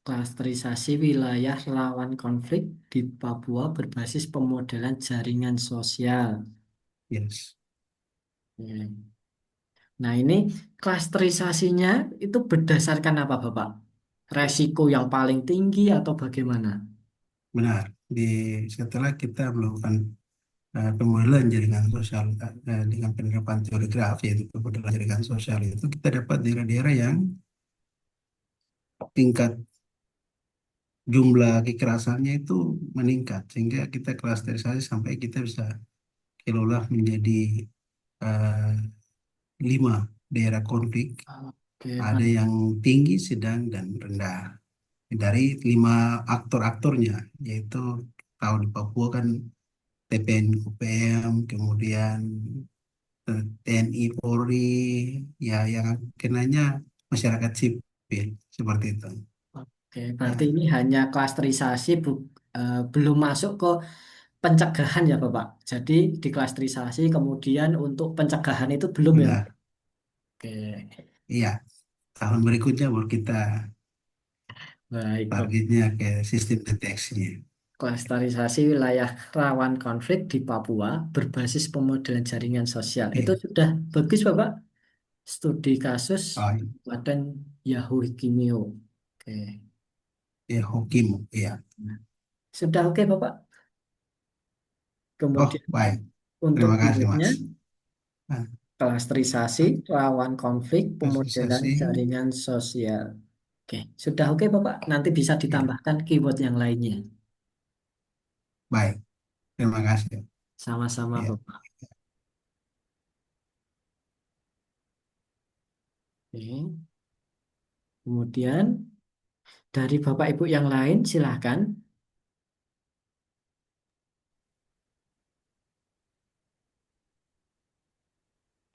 Klasterisasi wilayah rawan konflik di Papua berbasis pemodelan jaringan sosial. Yes. Oke. Nah, ini klasterisasinya itu berdasarkan apa, Bapak? Resiko yang paling tinggi atau bagaimana? benar. Di setelah kita melakukan pemodelan jaringan sosial dengan penerapan teori graf, yaitu pemodelan jaringan sosial itu, kita dapat daerah-daerah yang tingkat jumlah kekerasannya itu meningkat, sehingga kita klasterisasi sampai kita bisa kelola menjadi eh, 5 daerah konflik. Oke, Ada baik. yang tinggi, sedang, dan rendah. Dari 5 aktor-aktornya, yaitu tahu di Papua kan TPN UPM, kemudian TNI Polri, ya yang kenanya masyarakat sipil seperti itu. Oke, berarti Nah, ini hanya klasterisasi, belum masuk ke pencegahan ya Bapak. Jadi diklasterisasi, kemudian untuk pencegahan itu belum ya. benar. Oke, Iya, tahun berikutnya baru kita baik Bapak. targetnya ke sistem deteksinya. Klasterisasi wilayah rawan konflik di Papua berbasis pemodelan jaringan sosial. Itu Iya. sudah bagus Bapak. Studi kasus Oh, Kabupaten Yahoo Kimio. Oke. ya, Hokim, ya. Nah, sudah oke Bapak. Oh, Kemudian baik. untuk Terima kasih, berikutnya Mas. Nah, klasterisasi rawan konflik pemodelan sosialisasi, jaringan sosial. Oke, sudah oke Bapak. Nanti bisa ya, ditambahkan keyword yang lainnya. baik. Terima kasih. Sama-sama Ya. Bapak. Oke. Kemudian dari Bapak Ibu yang lain silahkan.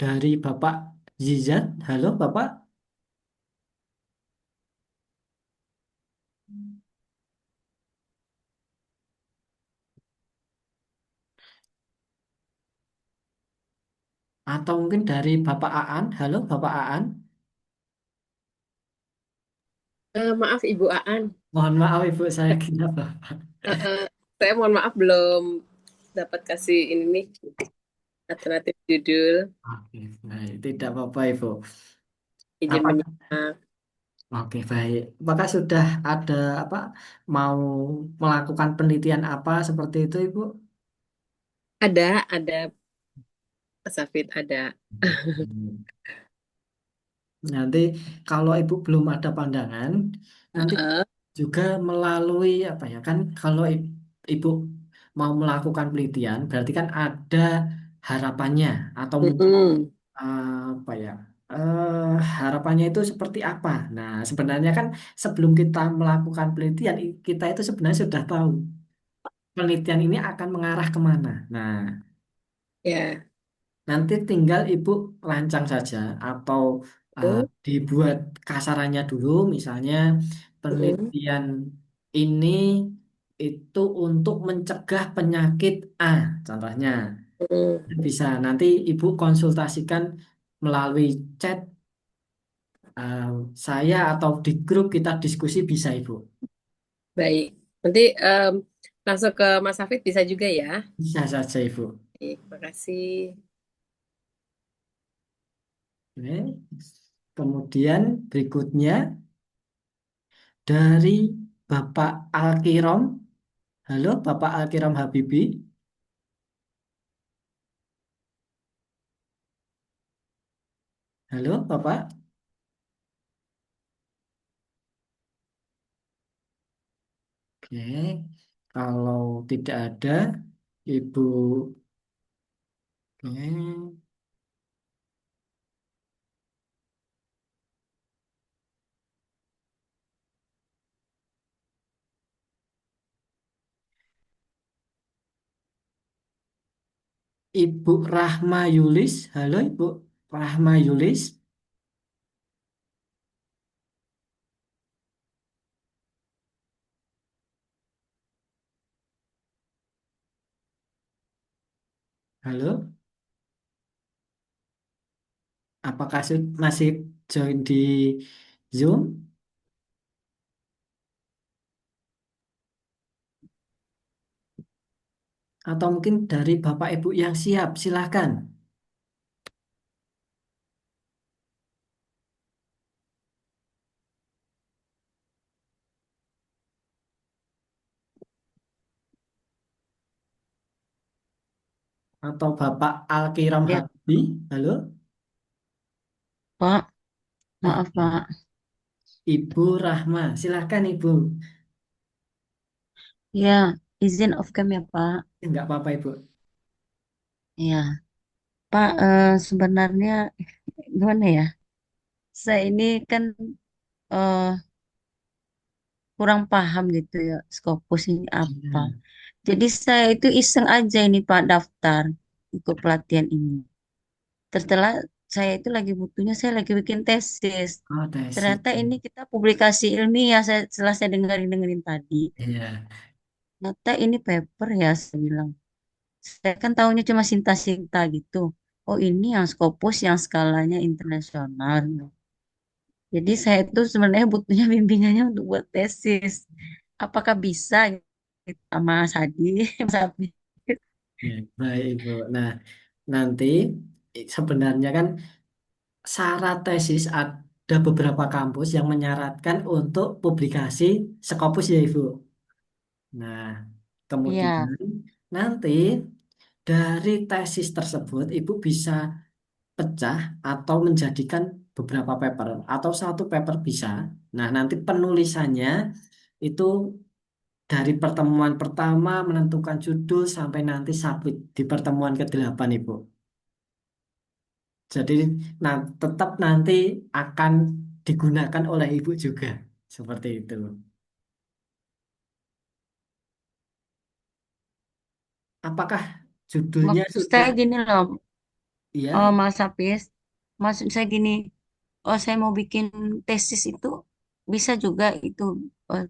Dari Bapak Zizat, halo Bapak. Atau mungkin dari Bapak Aan, halo Bapak Aan. Maaf Ibu Aan. Mohon maaf Ibu, saya kira Bapak. Saya mohon maaf belum dapat kasih ini nih alternatif judul. Oke, baik. Tidak apa-apa Ibu. Izin Apa? menyimak. Oke, baik. Apakah sudah ada apa mau melakukan penelitian apa seperti itu Ibu? Ada Mas Hafid ada. Nanti kalau Ibu belum ada pandangan, nanti Heeh. juga melalui apa ya kan kalau Ibu mau melakukan penelitian berarti kan ada harapannya atau mungkin Mm-mm. apa ya harapannya itu seperti apa. Nah, sebenarnya kan sebelum kita melakukan penelitian kita itu sebenarnya sudah tahu penelitian ini akan mengarah kemana. Nah, Ya. nanti tinggal Ibu rancang saja atau Oh, dibuat kasarannya dulu, misalnya mm-mm. penelitian ini itu untuk mencegah penyakit A, contohnya. Mm-mm. Bisa nanti Ibu konsultasikan melalui chat eh, saya atau di grup kita diskusi bisa Ibu. Baik. Nanti langsung ke Mas Hafid bisa juga ya. Bisa saja Ibu. Baik, makasih. Oke. Kemudian berikutnya dari Bapak Alkirom. Halo Bapak Alkiram Habibi. Halo Bapak. Oke. Kalau tidak ada Ibu, oke. Ibu Rahma Yulis. Halo Ibu Rahma Yulis. Halo. Apakah masih join di Zoom? Atau mungkin dari Bapak Ibu yang siap, silahkan. atau Bapak Alkiram Ya, Habbi. Halo? Pak. Eh, Maaf, Pak. Ibu Rahma, silakan Ibu. Ya, izin off cam ya, Pak. Enggak apa-apa Ibu. Ya, Pak, sebenarnya gimana ya? Saya ini kan eh, kurang paham gitu ya, Scopus ini apa. Iya. Jadi saya itu iseng aja ini Pak daftar ikut pelatihan ini. Setelah saya itu lagi butuhnya, saya lagi bikin tesis. Oh, tesis. Ternyata ini kita publikasi ilmiah. Setelah saya dengerin tadi, Iya. ternyata ini paper ya, saya bilang. Saya kan tahunya cuma sinta-sinta gitu. Oh ini yang Scopus yang skalanya internasional. Jadi saya itu sebenarnya butuhnya bimbingannya untuk buat tesis. Apakah bisa gitu, sama Mas Hadi, Mas Abi? Ya, baik Ibu. Nah, nanti sebenarnya kan syarat tesis ada beberapa kampus yang menyaratkan untuk publikasi Scopus ya Ibu. Nah, Iya, kemudian nanti dari tesis tersebut Ibu bisa pecah atau menjadikan beberapa paper atau satu paper bisa. Nah, nanti penulisannya itu dari pertemuan pertama menentukan judul sampai nanti submit di pertemuan ke-8 Ibu. Jadi nah, tetap nanti akan digunakan oleh Ibu juga. Seperti itu. Apakah judulnya maksud sudah saya gini loh, iya? Mas Hafiz. Maksud saya gini, oh saya mau bikin tesis itu bisa juga itu eh,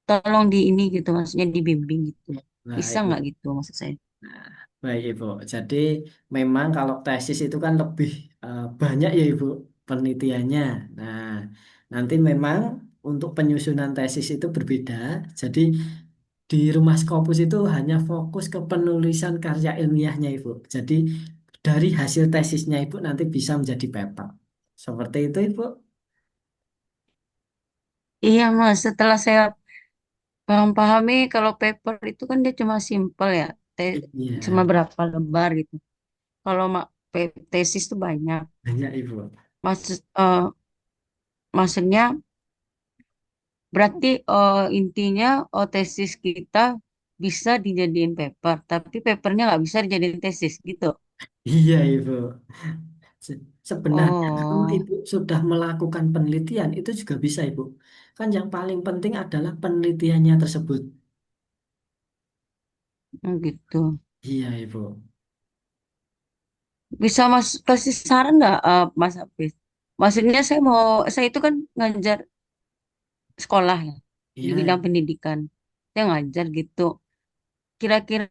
tolong di ini gitu, maksudnya dibimbing gitu. Nah, Bisa Ibu. nggak gitu maksud saya? Baik, Ibu. Jadi memang kalau tesis itu kan lebih banyak ya, Ibu, penelitiannya. Nah, nanti memang untuk penyusunan tesis itu berbeda. Jadi di Rumah Scopus itu hanya fokus ke penulisan karya ilmiahnya, Ibu. Jadi dari hasil tesisnya Ibu nanti bisa menjadi paper. Seperti itu, Ibu. Iya Mas, setelah saya pahami kalau paper itu kan dia cuma simpel ya, cuma Iya, berapa lembar gitu. Kalau tesis itu banyak. banyak, Ibu. Maksudnya berarti intinya tesis kita bisa dijadiin paper, tapi papernya nggak bisa dijadiin tesis gitu. Iya, Ibu. Sebenarnya kalau Oh, Ibu sudah melakukan penelitian itu juga bisa Ibu. Kan yang paling penting adalah penelitiannya tersebut. gitu. Iya Ibu. Bisa Mas kasih saran nggak Mas Hafiz? Maksudnya saya itu kan ngajar sekolah ya di Iya. bidang pendidikan. Saya ngajar gitu. Kira-kira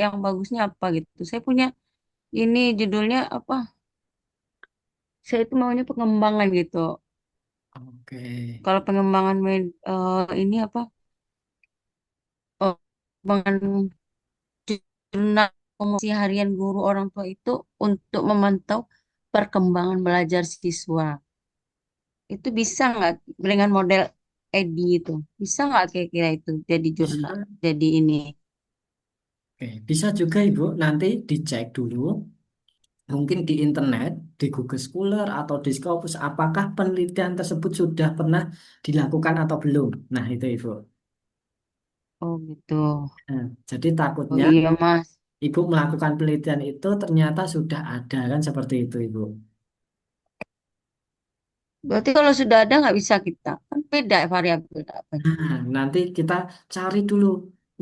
yang bagusnya apa gitu. Saya punya ini judulnya apa? Saya itu maunya pengembangan gitu. Oke. Kalau pengembangan ini apa? Pengembangan jurnal komunikasi harian guru orang tua itu untuk memantau perkembangan belajar siswa. Itu bisa nggak dengan model EDI itu? Bisa nggak kira-kira itu jadi jurnal, Bisa. jadi ini? Oke. Bisa juga Ibu. Nanti dicek dulu. Mungkin di internet, di Google Scholar atau di Scopus, apakah penelitian tersebut sudah pernah dilakukan atau belum? Nah itu Ibu. Oh gitu. Nah, jadi Oh takutnya iya Mas. Ibu melakukan penelitian itu ternyata sudah ada kan seperti itu Ibu. Berarti kalau sudah ada nggak bisa kita? Kan beda variabel apa? Nah, nanti kita cari dulu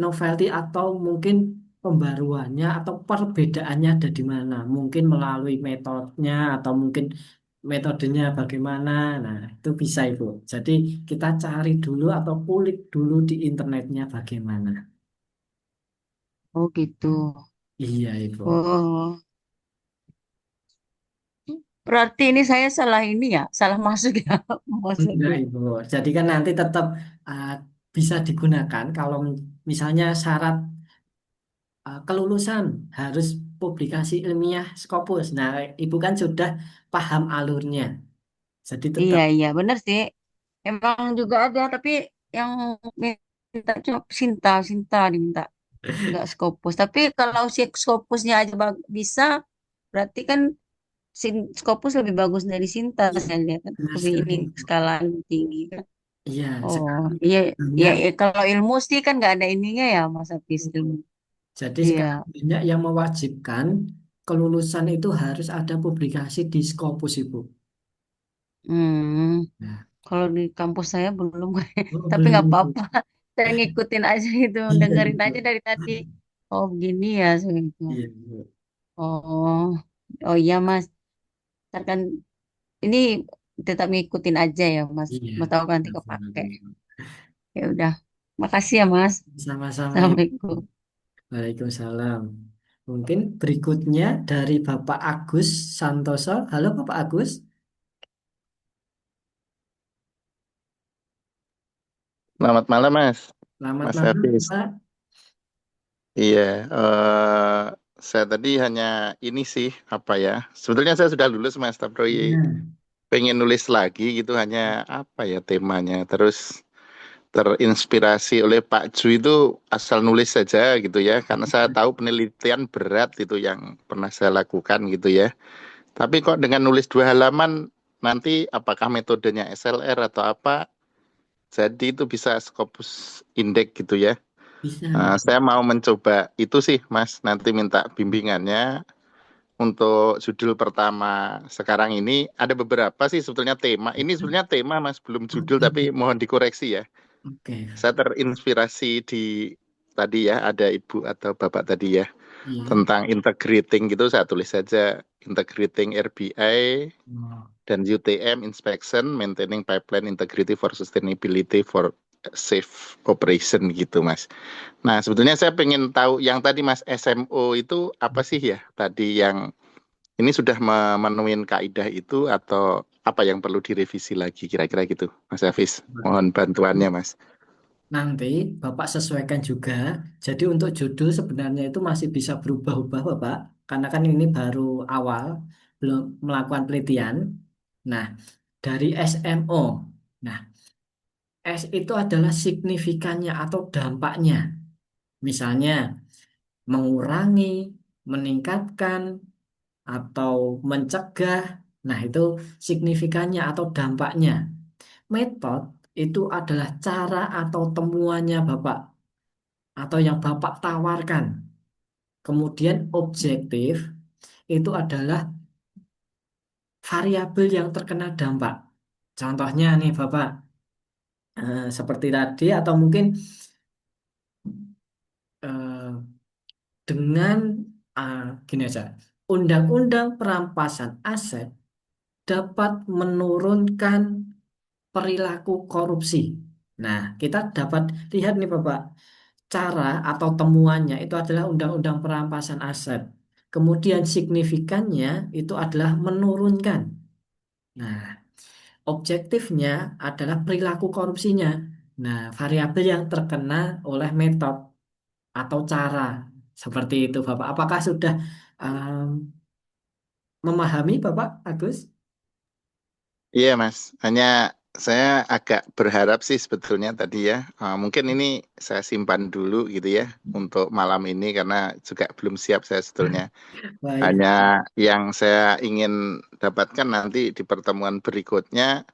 novelty atau mungkin pembaruannya atau perbedaannya ada di mana. Mungkin melalui metodenya atau mungkin metodenya bagaimana. Nah, itu bisa Ibu. Jadi kita cari dulu atau kulik dulu di internetnya bagaimana. Oh gitu. Iya Ibu. Oh, berarti ini saya salah ini ya, salah masuk ya, Enggak maksudnya. Ibu. Jadi kan nanti tetap uh, bisa digunakan kalau misalnya syarat kelulusan harus publikasi ilmiah Scopus. Nah, Ibu kan sudah paham alurnya. Jadi Iya tetap iya bener sih. Emang juga ada tapi yang minta cuma Sinta Sinta diminta. nggak Scopus. Tapi kalau si Scopusnya aja bisa, berarti kan Scopus lebih bagus dari Sinta Iya, saya lihat kan. benar Lebih ini sekali. skalanya tinggi kan. Iya, Oh sekarang iya, ya, banyak. kalau ilmu sih kan nggak ada ininya ya Mas Hafiz ilmu. Jadi Iya. sekarang banyak yang mewajibkan kelulusan itu harus ada publikasi di Scopus, Ibu. Hmm. Nah, Kalau di kampus saya belum, oh, tapi belum nggak Ibu. apa-apa. Saya ngikutin aja gitu, Iya, dengerin Ibu. aja dari tadi. Oh begini ya, gitu. Iya, Ibu. Oh, oh iya Mas. Ntar kan ini tetap ngikutin aja ya Mas. Iya. Mau tahu kan nanti kepake. Ya udah, makasih ya Mas. Sama-sama, Ibu. Assalamualaikum. Waalaikumsalam. Mungkin berikutnya dari Bapak Agus Santoso. Halo Bapak Agus. Selamat malam, Mas. Selamat Mas malam, Hafiz. Pak. Iya, saya tadi hanya ini sih, apa ya? Sebetulnya saya sudah lulus, Mas, tapi Iya. pengen nulis lagi gitu, hanya apa ya temanya. Terus terinspirasi oleh Pak Ju itu asal nulis saja gitu ya, karena saya tahu penelitian berat itu yang pernah saya lakukan gitu ya. Tapi kok dengan nulis 2 halaman, nanti apakah metodenya SLR atau apa, jadi itu bisa Scopus Index gitu ya. Bisa. Saya mau mencoba itu sih, Mas. Nanti minta bimbingannya untuk judul pertama sekarang ini. Ada beberapa sih sebetulnya tema. Ini sebenarnya tema, Mas, belum judul, Oke. tapi mohon dikoreksi ya. Oke. Saya terinspirasi di tadi ya, ada Ibu atau Bapak tadi ya, Iya. tentang integrating gitu. Saya tulis saja integrating RBI Oh, dan UTM inspection, maintaining pipeline integrity for sustainability for safe operation gitu, Mas. Nah, sebetulnya saya pengen tahu yang tadi Mas SMO itu apa sih ya? Tadi yang ini sudah memenuhi kaidah itu atau apa yang perlu direvisi lagi kira-kira gitu, Mas Hafiz. Mohon bantuannya, Mas. nanti Bapak sesuaikan juga. Jadi untuk judul sebenarnya itu masih bisa berubah-ubah, Bapak. Karena kan ini baru awal, belum melakukan penelitian. Nah, dari SMO. Nah, S itu adalah signifikannya atau dampaknya. Misalnya, mengurangi, meningkatkan, atau mencegah. Nah, itu signifikannya atau dampaknya. Metode itu adalah cara atau temuannya Bapak atau yang Bapak tawarkan. Kemudian objektif itu adalah variabel yang terkena dampak. Contohnya nih Bapak, seperti tadi atau mungkin eh, dengan gini aja, undang-undang perampasan aset dapat menurunkan perilaku korupsi. Nah, kita dapat lihat nih Bapak, cara atau temuannya itu adalah undang-undang perampasan aset. Kemudian signifikannya itu adalah menurunkan. Nah, objektifnya adalah perilaku korupsinya. Nah, variabel yang terkena oleh metode atau cara seperti itu, Bapak. Apakah sudah em, memahami, Bapak Agus? Iya, Mas. Hanya saya agak berharap sih sebetulnya tadi ya. Mungkin ini saya simpan dulu gitu ya untuk malam ini karena juga belum siap saya sebetulnya. Baik. Hanya yang saya ingin dapatkan nanti di pertemuan berikutnya.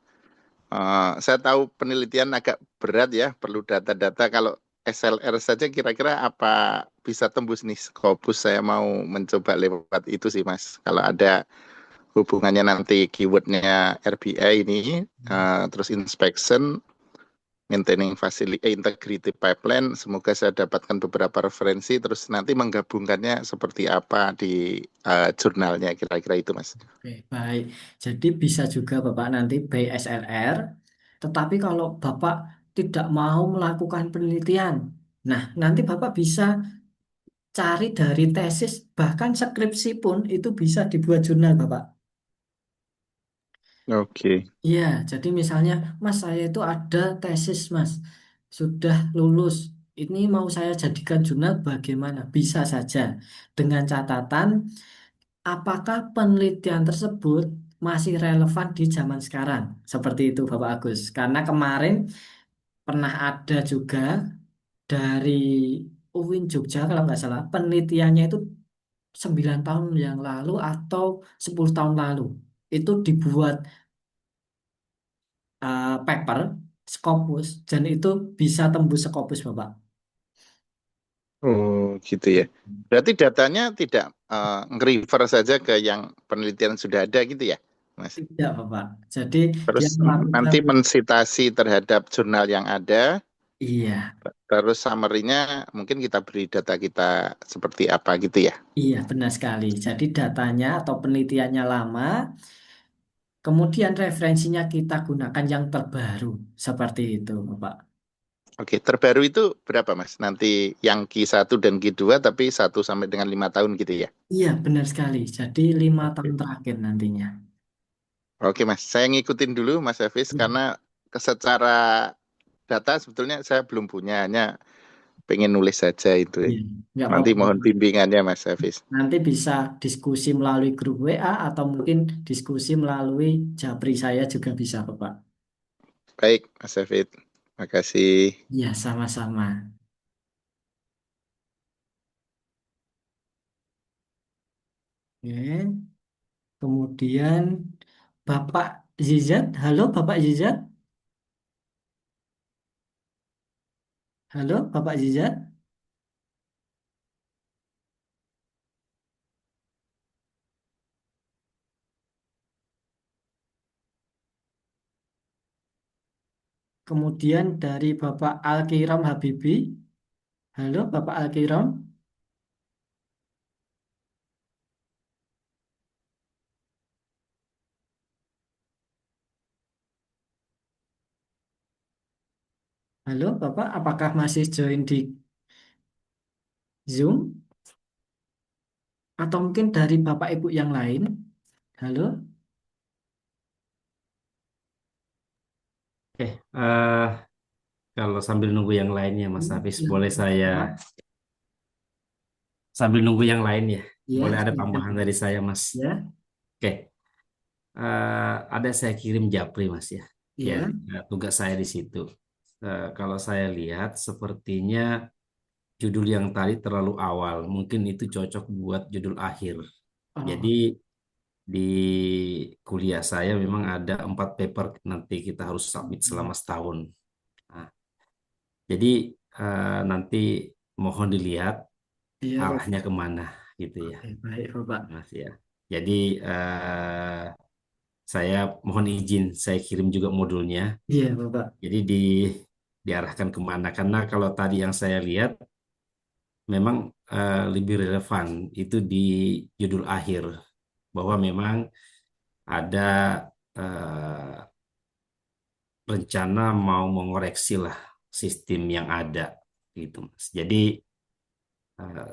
Saya tahu penelitian agak berat ya, perlu data-data. Kalau SLR saja kira-kira apa bisa tembus nih Scopus? Saya mau mencoba lewat itu sih, Mas. Kalau ada hubungannya nanti keywordnya RBI ini, terus inspection, maintaining facility integrity pipeline, semoga saya dapatkan beberapa referensi, terus nanti menggabungkannya seperti apa di jurnalnya, kira-kira itu, Mas. Oke, baik. Jadi bisa juga Bapak nanti by SLR, tetapi kalau Bapak tidak mau melakukan penelitian, nah nanti Bapak bisa cari dari tesis, bahkan skripsi pun itu bisa dibuat jurnal Bapak. Oke. Iya, jadi misalnya, Mas saya itu ada tesis Mas, sudah lulus. Ini mau saya jadikan jurnal bagaimana? Bisa saja, dengan catatan apakah penelitian tersebut masih relevan di zaman sekarang? Seperti itu Bapak Agus. Karena kemarin pernah ada juga dari UIN Jogja kalau nggak salah penelitiannya itu 9 tahun yang lalu atau 10 tahun lalu. Itu dibuat paper Scopus dan itu bisa tembus Scopus Bapak. Oh, gitu ya. Berarti datanya tidak nge-refer saja ke yang penelitian sudah ada gitu ya, Mas? Tidak Bapak. Jadi dia Terus melakukan nanti mensitasi terhadap jurnal yang ada, iya, terus summary-nya mungkin kita beri data kita seperti apa gitu ya. iya benar sekali. Jadi datanya atau penelitiannya lama, kemudian referensinya kita gunakan yang terbaru seperti itu Bapak. Oke, terbaru itu berapa Mas? Nanti yang Q1 dan Q2 tapi 1 sampai dengan 5 tahun gitu ya. Iya benar sekali. Jadi 5 tahun Oke. terakhir nantinya. Oke Mas, saya ngikutin dulu Mas Hafiz Iya, karena secara data sebetulnya saya belum punya, hanya pengen nulis saja itu. iya. Nggak Nanti apa-apa mohon Bapak. bimbingannya Mas Hafiz. Nanti bisa diskusi melalui grup WA atau mungkin diskusi melalui Japri saya juga bisa, Bapak. Baik Mas Hafiz, makasih. Iya, sama-sama. Oke. Kemudian Bapak Zizat, halo Bapak Zizat, halo Bapak Zizat. Kemudian dari Bapak Alkiram Habibi, halo Bapak Alkiram, halo Bapak, apakah masih join di Zoom atau mungkin dari Bapak Ibu yang lain? Halo, Oke, kalau sambil nunggu yang lainnya, Mas Hafiz, boleh silakan saya Bapak. sambil nunggu yang lain ya, Ya, boleh ada silakan tambahan Bapak. dari saya, Mas. Ya, Oke, ada saya kirim Japri, Mas ya. Ya, ya. tugas saya di situ. Kalau saya lihat, sepertinya judul yang tadi terlalu awal. Mungkin itu cocok buat judul akhir. Jadi Oh, di kuliah saya memang ada 4 paper nanti kita harus submit selama setahun. Nah, jadi nanti mohon dilihat iya arahnya Bapak. kemana gitu ya, Oke, baik Bapak. Mas ya. Jadi saya mohon izin saya kirim juga modulnya. Iya Bapak. Jadi diarahkan kemana? Karena kalau tadi yang saya lihat memang lebih relevan itu di judul akhir bahwa memang ada eh, rencana mau mengoreksi lah sistem yang ada gitu Mas. Jadi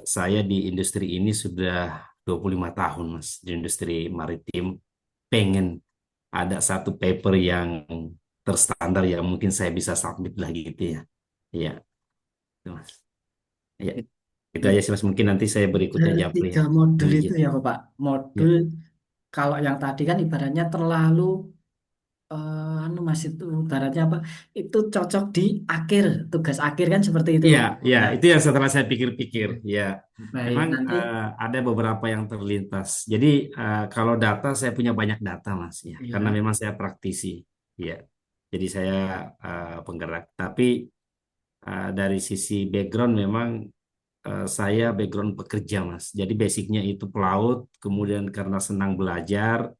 saya di industri ini sudah 25 tahun Mas di industri maritim, pengen ada satu paper yang terstandar yang mungkin saya bisa submit lah gitu ya. Iya, itu Mas. Iya, itu aja sih Mas. Mungkin nanti saya berikutnya Dari Japri ya. 3 modul Mohon itu izin. ya Bapak. Ya. Modul kalau yang tadi kan ibaratnya terlalu anu Mas itu ibaratnya apa? Itu cocok di akhir, tugas akhir kan seperti itu Iya, Bapak. ya, Ya. itu yang setelah saya pikir-pikir. Ya, Baik, memang nanti ada beberapa yang terlintas. Jadi kalau data saya punya banyak data, Mas, ya, karena ya. memang saya praktisi. Ya, jadi saya penggerak. Tapi dari sisi background memang saya background pekerja, Mas. Jadi basicnya itu pelaut. Kemudian karena senang belajar,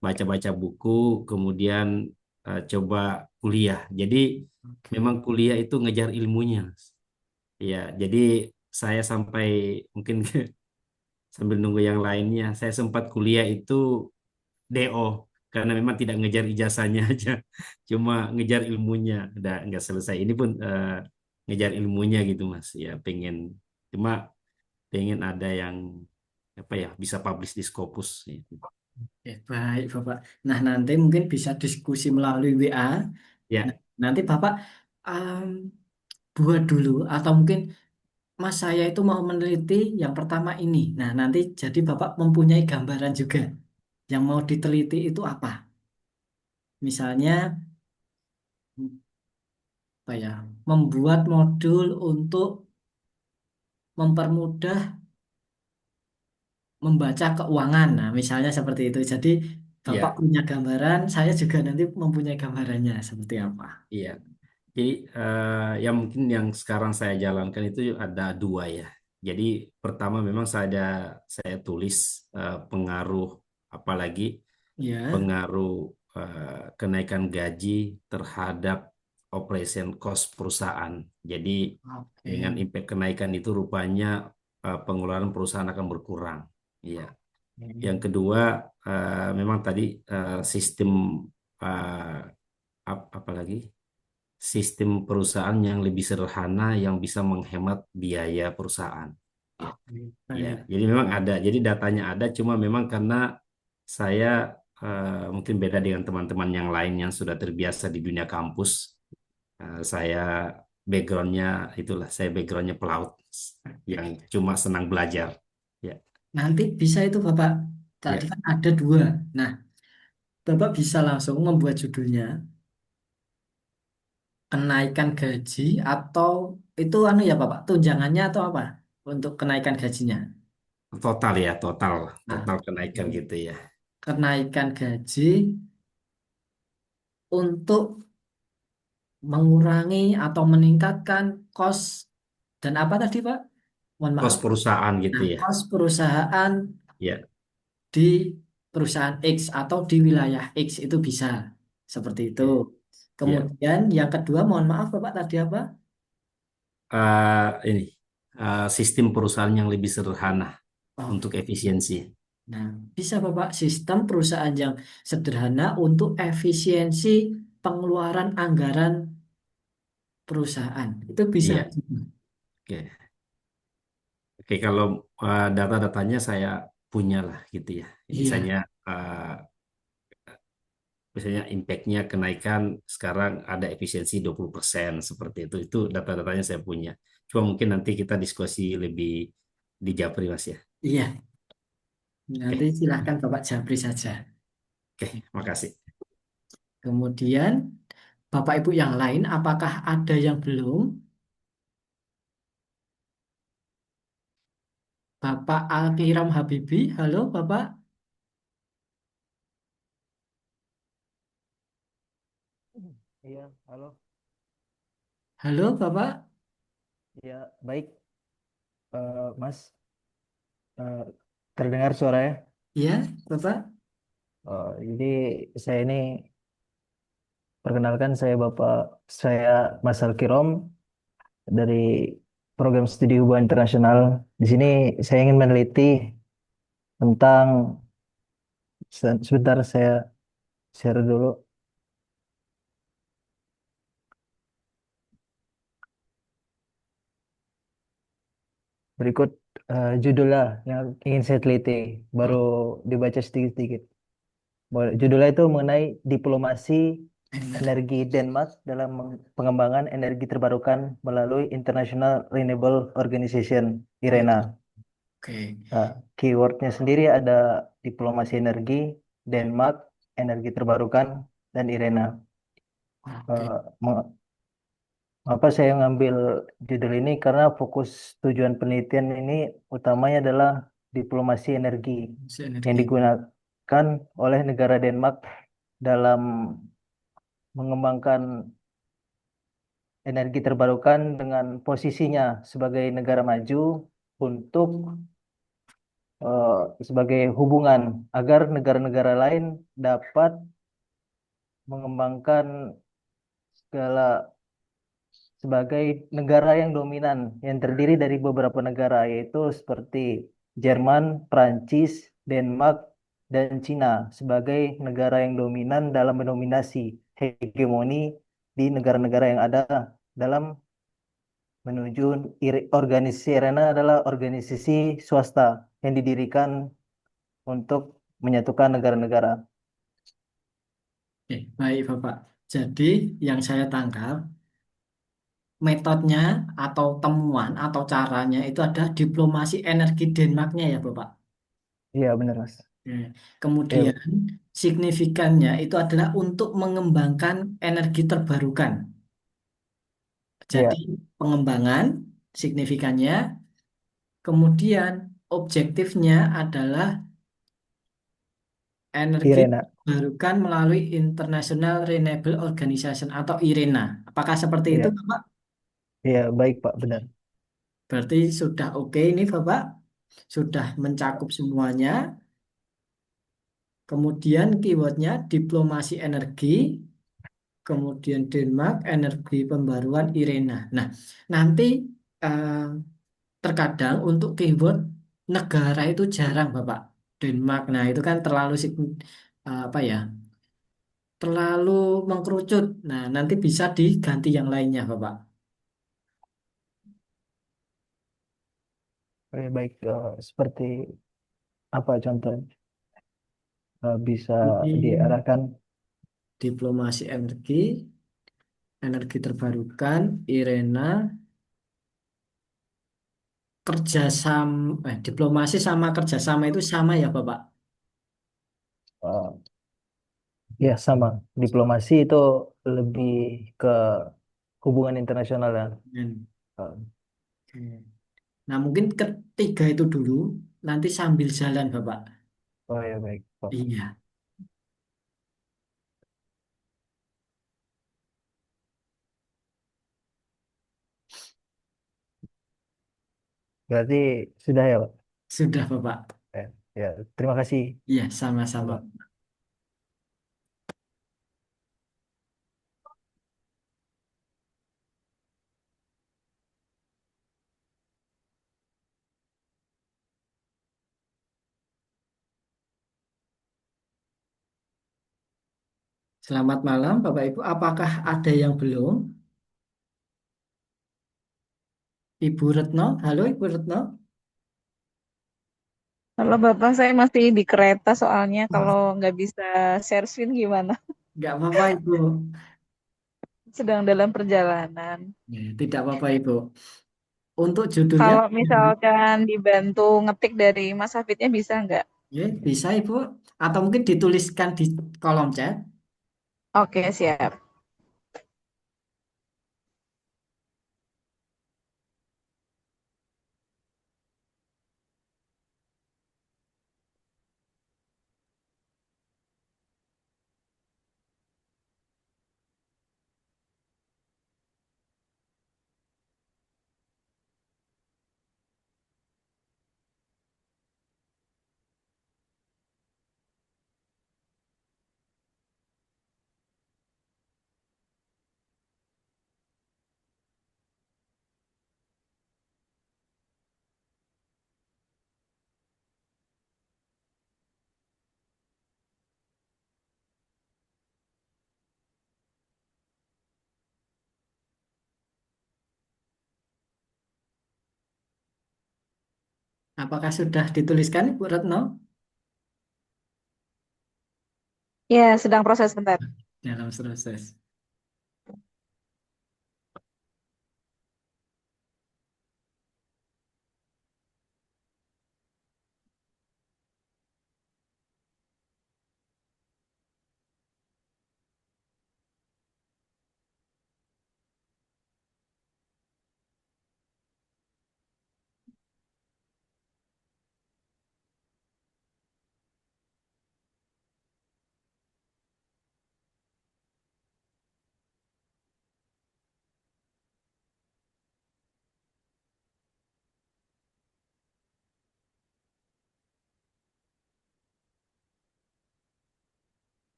baca-baca buku, kemudian coba kuliah. Jadi memang Oke. kuliah itu ngejar ilmunya, Mas. Ya, jadi saya sampai mungkin sambil nunggu yang lainnya, saya sempat kuliah itu DO karena memang tidak ngejar ijazahnya aja, cuma ngejar ilmunya. Udah nggak selesai. Ini pun ngejar ilmunya gitu Mas. Ya, cuma pengen ada yang apa ya bisa publish di Scopus gitu. Baik Bapak. Nah, nanti mungkin bisa diskusi melalui WA. Nah, Ya, nanti Bapak em, buat dulu atau mungkin Mas saya itu mau meneliti yang pertama ini. Nah, nanti jadi Bapak mempunyai gambaran juga. Yang mau diteliti itu apa? Misalnya apa ya? Membuat modul untuk mempermudah membaca keuangan. Nah, misalnya seperti itu. Jadi Bapak Ya, punya gambaran, saya juga nanti mempunyai gambarannya seperti apa. iya. Jadi yang mungkin yang sekarang saya jalankan itu ada dua ya. Jadi pertama memang saya tulis pengaruh apalagi Ya, pengaruh kenaikan gaji terhadap operation cost perusahaan. Jadi dengan oke. impact kenaikan itu rupanya pengeluaran perusahaan akan berkurang. Iya. Yang kedua memang tadi sistem eh, apalagi sistem perusahaan yang lebih sederhana yang bisa menghemat biaya perusahaan. Ya, ya. Baik. Jadi memang ada. Jadi datanya ada, cuma memang karena saya mungkin beda dengan teman-teman yang lain yang sudah terbiasa di dunia kampus. Saya backgroundnya itulah, saya backgroundnya pelaut yang cuma senang belajar. Ya, Nanti bisa itu Bapak. Tadi ya. kan ada dua. Nah, Bapak bisa langsung membuat judulnya kenaikan gaji atau itu anu ya Bapak, tunjangannya atau apa untuk kenaikan gajinya. Total ya, total, Nah, total kenaikan gitu ya. kenaikan gaji untuk mengurangi atau meningkatkan kos dan apa tadi Pak? Mohon Kos maaf. perusahaan gitu Nah, ya. kos perusahaan Ya, di perusahaan X atau di wilayah X itu bisa seperti itu. ya, ya. Kemudian yang kedua, mohon maaf Bapak tadi apa? Ini sistem perusahaan yang lebih sederhana Oh, untuk efisiensi. nah, bisa Bapak sistem perusahaan yang sederhana untuk efisiensi pengeluaran anggaran perusahaan. Itu bisa. Iya, oke. Oke, kalau data-datanya saya punya lah gitu ya. Iya, Misalnya impact-nya kenaikan sekarang ada efisiensi 20% seperti itu. Itu data-datanya saya punya. Cuma mungkin nanti kita diskusi lebih di Japri Mas ya. iya. Nanti Oke, silahkan Bapak japri saja. oke, makasih. Kemudian Bapak Ibu yang lain, apakah ada yang belum? Bapak Alkiram Habibi, halo Bapak. Iya, halo. Halo Bapak. Iya, baik, Mas. Terdengar suaranya? Iya, Bapak. Jadi saya ini perkenalkan saya Mas Alkirom dari program studi hubungan internasional. Di sini saya ingin meneliti tentang sebentar saya share dulu. Berikut judulnya yang ingin saya teliti, baru dibaca sedikit-sedikit. Judulnya itu mengenai diplomasi energi Denmark dalam pengembangan energi terbarukan melalui International Renewable Organization (IRENA). Oke, Nah, keywordnya sendiri ada diplomasi energi, Denmark, energi terbarukan, dan IRENA. oke. Eh, Mengapa saya mengambil judul ini? Karena fokus tujuan penelitian ini utamanya adalah diplomasi energi yang Energi. digunakan oleh negara Denmark dalam mengembangkan energi terbarukan dengan posisinya sebagai negara maju untuk sebagai hubungan agar negara-negara lain dapat mengembangkan segala sebagai negara yang dominan yang terdiri dari beberapa negara yaitu seperti Jerman, Prancis, Denmark, dan Cina sebagai negara yang dominan dalam mendominasi hegemoni di negara-negara yang ada dalam menuju organisasi IRENA adalah organisasi swasta yang didirikan untuk menyatukan negara-negara. Oke, baik Bapak. Jadi yang saya tangkap metodenya atau temuan atau caranya itu ada diplomasi energi Denmarknya ya Bapak. Iya benar Mas. Oke. Ya, Kemudian signifikannya itu adalah untuk mengembangkan energi terbarukan. Jadi ya, pengembangan signifikannya Kemudian objektifnya adalah energi Irena. terbarukan melalui International Renewable Organization atau IRENA. Apakah seperti itu, Iya, Bapak? iya baik Pak, benar. Berarti sudah oke ini, Bapak? Sudah mencakup semuanya. Kemudian keywordnya diplomasi energi, kemudian Denmark, energi pembaruan IRENA. Nah, nanti eh, terkadang untuk keyword negara itu jarang, Bapak. Denmark, nah itu kan terlalu apa ya? Terlalu mengkerucut. Nah, nanti bisa diganti yang lainnya, Bapak. Oke, baik. Seperti apa contohnya? Bisa Jadi, diarahkan. diplomasi energi, energi terbarukan, IRENA, kerjasama, diplomasi sama kerjasama itu sama ya, Bapak? eh, Ya, sama. Diplomasi itu lebih ke hubungan internasional ya. Hmm. Eh, Oke. Nah, mungkin ketiga itu dulu, nanti sambil jalan, Bapak. Oh ya, baik. Pak. Iya. Berarti sudah ya, Pak? Sudah, Bapak. Ya, ya. Terima kasih, Iya, sama-sama. Bapak. Selamat malam, Bapak Ibu. Apakah ada yang belum? Ibu Retno, halo Ibu Retno. Halo Bapak, saya masih di kereta soalnya kalau nggak bisa share screen gimana? Nggak apa-apa, Ibu. Sedang dalam perjalanan. Ya, tidak apa-apa, Ibu. Untuk judulnya, Kalau misalkan dibantu ngetik dari Mas Hafidnya bisa nggak? ya, bisa Ibu. Atau mungkin dituliskan di kolom chat. Oke, siap. Apakah sudah dituliskan, Ibu Retno? Ya, sedang proses bentar. Dalam proses.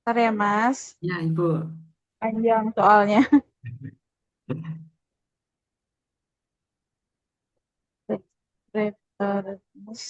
Bentar ya, Mas. Ya, Ibu. Panjang soalnya. Terus.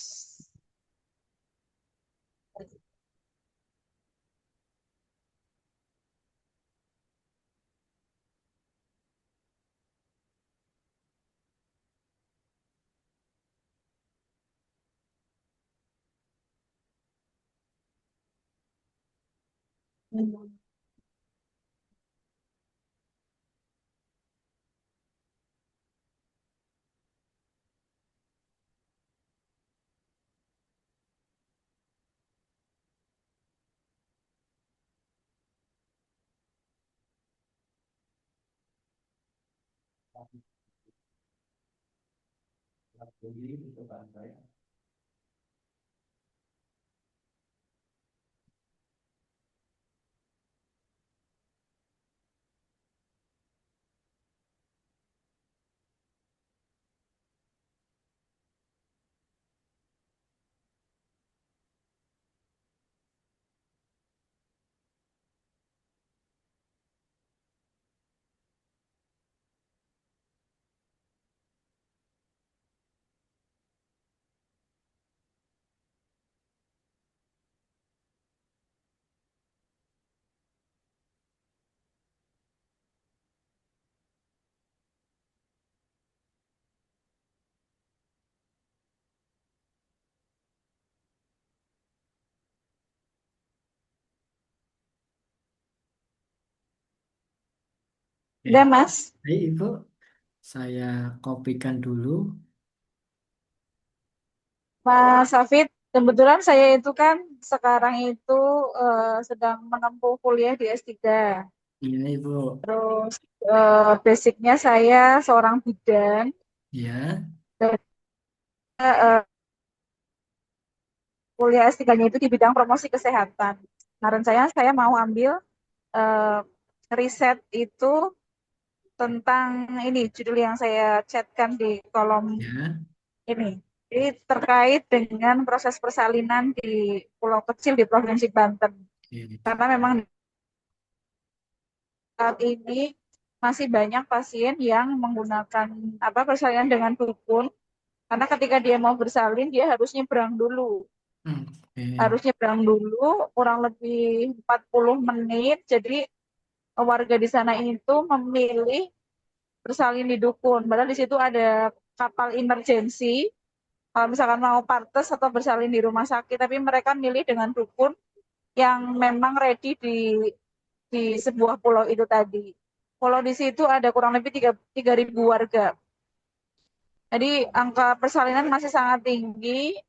Udah, Mas. Baik, Ibu. Saya kopikan dulu. Mas Hafid, kebetulan saya itu kan sekarang itu sedang menempuh kuliah di S3. Iya, Ibu. Terus basicnya saya seorang bidan Ya. dan kuliah S3-nya itu di bidang promosi kesehatan. Nah, rencananya saya mau ambil eh, riset itu tentang ini judul yang saya chatkan di kolom Ya. ini. Jadi terkait dengan proses persalinan di pulau kecil di Provinsi Banten. Oke. Karena memang saat ini masih banyak pasien yang menggunakan persalinan dengan dukun. Karena ketika dia mau bersalin dia harus nyebrang dulu. Oke. Harus nyebrang dulu kurang lebih 40 menit. Jadi warga di sana itu memilih bersalin di dukun. Padahal di situ ada kapal emergency. Kalau misalkan mau partes atau bersalin di rumah sakit, tapi mereka milih dengan dukun yang memang ready di sebuah pulau itu tadi. Pulau di situ ada kurang lebih 3.000 warga. Jadi angka persalinan masih sangat tinggi,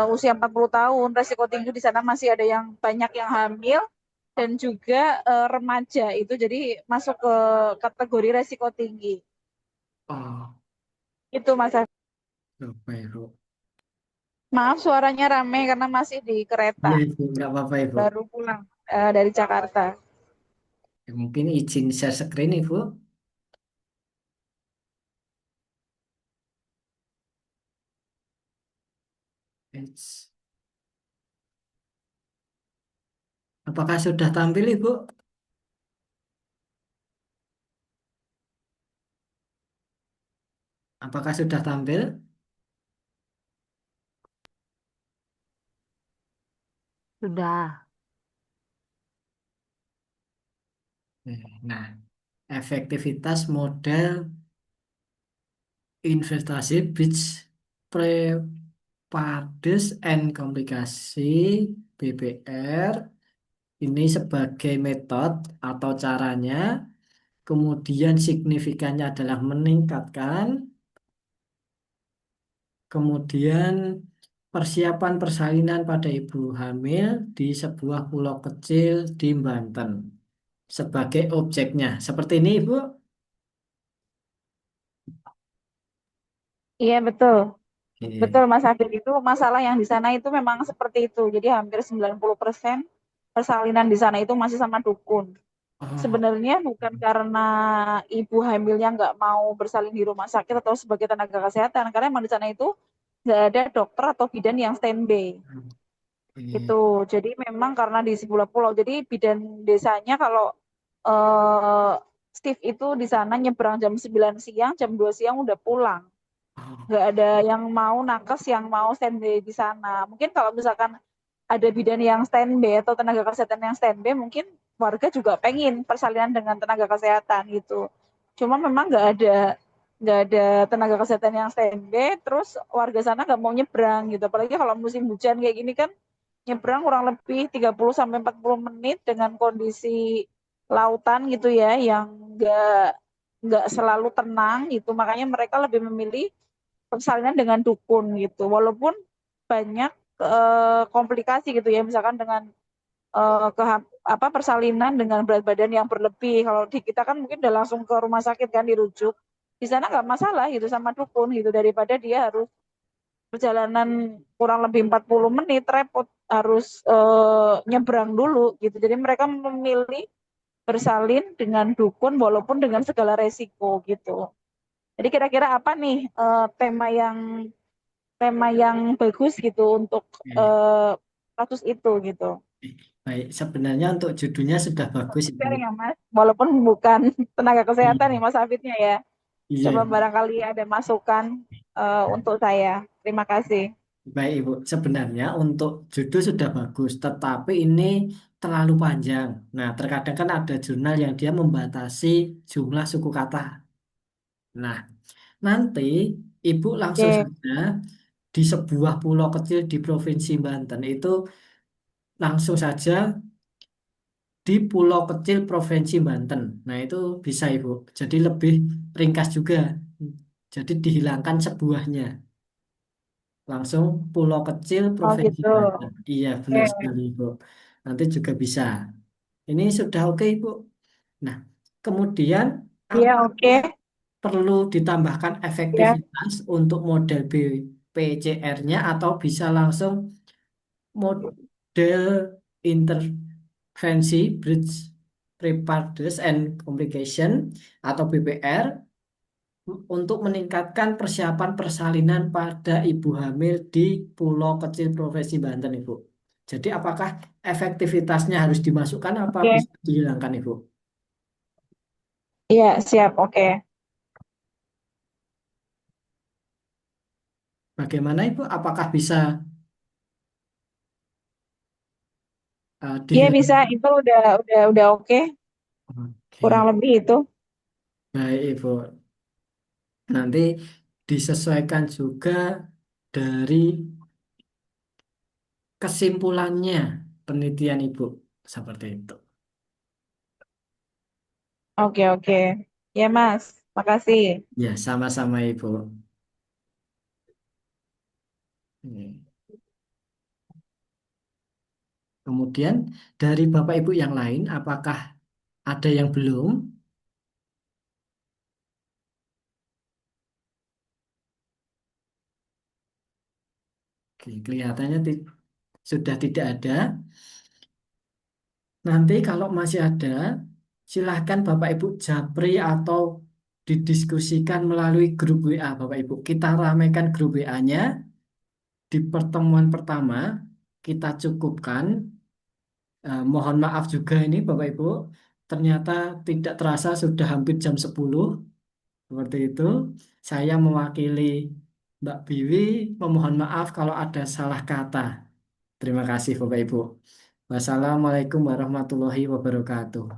usia 40 tahun, resiko tinggi di sana masih ada yang banyak yang hamil, dan juga remaja itu jadi masuk ke kategori resiko tinggi. Oh, Itu Mas Hafid. bapak Ibu. Maaf suaranya rame karena masih di kereta, Iya, Ibu. Nggak apa-apa, Ibu. baru pulang dari Jakarta. Ya, mungkin izin share screen, Ibu. Eits. Apakah sudah tampil, Ibu? Apakah sudah tampil? Sudah. Nah, efektivitas model investasi Bridge Preparedness and Komplikasi BPR ini sebagai metode atau caranya, kemudian signifikannya adalah meningkatkan, kemudian persiapan persalinan pada ibu hamil di sebuah pulau kecil di Banten sebagai objeknya. Seperti ini, Ibu. Iya betul. Oke. Betul Mas Hafid, itu masalah yang di sana itu memang seperti itu. Jadi hampir 90% persalinan di sana itu masih sama dukun. Oh, Sebenarnya bukan karena ibu hamilnya nggak mau bersalin di rumah sakit atau sebagai tenaga kesehatan, karena memang di sana itu nggak ada dokter atau bidan yang standby. Itu. oke. Jadi memang karena di sebuah pulau, jadi bidan desanya kalau eh, Steve itu di sana nyebrang jam 9 siang, jam 2 siang udah pulang. Oh, Nggak ada yang mau nakes yang mau standby di sana. Mungkin kalau misalkan ada bidan yang standby atau tenaga kesehatan yang standby, mungkin warga juga pengen persalinan dengan tenaga kesehatan gitu. Cuma memang nggak ada tenaga kesehatan yang standby, terus warga sana nggak mau nyebrang gitu. Apalagi kalau musim hujan kayak gini kan nyebrang kurang lebih 30 sampai 40 menit dengan kondisi lautan gitu ya yang nggak selalu tenang gitu. Makanya mereka lebih memilih persalinan dengan dukun gitu. Walaupun banyak komplikasi gitu ya, misalkan dengan persalinan dengan berat badan yang berlebih. Kalau di kita kan mungkin udah langsung ke rumah sakit kan dirujuk. Di sana nggak masalah gitu sama dukun gitu, daripada dia harus perjalanan kurang lebih 40 menit repot harus nyebrang dulu gitu. Jadi mereka memilih bersalin dengan dukun walaupun dengan segala resiko gitu. Jadi kira-kira apa nih tema yang bagus gitu untuk kasus itu gitu. Baik, sebenarnya untuk judulnya sudah bagus, Ibu. Sharing ya Mas, walaupun bukan tenaga kesehatan nih Iya, Mas Hafidnya ya. iya, Coba Ibu. barangkali ada masukan untuk saya. Terima kasih. Baik, Ibu. Sebenarnya untuk judul sudah bagus, tetapi ini terlalu panjang. Nah, terkadang kan ada jurnal yang dia membatasi jumlah suku kata. Nah, nanti Ibu langsung Oke, saja di sebuah pulau kecil di Provinsi Banten itu langsung saja di Pulau Kecil Provinsi Banten. Nah, itu bisa Ibu. Jadi lebih ringkas juga. Jadi dihilangkan sebuahnya. Langsung Pulau Kecil oh Provinsi gitu. Banten. Iya, Oke, benar sekali Ibu. Nanti juga bisa. Ini sudah oke Ibu. Nah, kemudian iya oke, apakah perlu ditambahkan ya. efektivitas untuk model PCR-nya atau bisa langsung model intervensi bridge preparedness and complication atau BPR untuk meningkatkan persiapan persalinan pada ibu hamil di Pulau Kecil Provinsi Banten, Ibu. Jadi apakah efektivitasnya harus dimasukkan apa Oke, bisa dihilangkan, Ibu? iya siap. Oke. Bagaimana, Ibu? Apakah bisa Iya bisa, dihilangkan? itu udah oke. Kurang Oke, lebih itu. baik, Ibu. Nanti disesuaikan juga dari kesimpulannya penelitian Ibu. Seperti itu. Oke oke. Ya Mas, makasih. Ya, sama-sama Ibu. Hmm. Kemudian dari Bapak Ibu yang lain, apakah ada yang belum? Oke, kelihatannya sudah tidak ada. Nanti kalau masih ada, silahkan Bapak Ibu japri atau didiskusikan melalui grup WA Bapak Ibu. Kita ramaikan grup WA-nya di pertemuan pertama. Kita cukupkan. Mohon maaf juga ini Bapak Ibu. Ternyata tidak terasa sudah hampir jam 10. Seperti itu. Saya mewakili Mbak Biwi memohon maaf kalau ada salah kata. Terima kasih Bapak Ibu. Wassalamualaikum warahmatullahi wabarakatuh.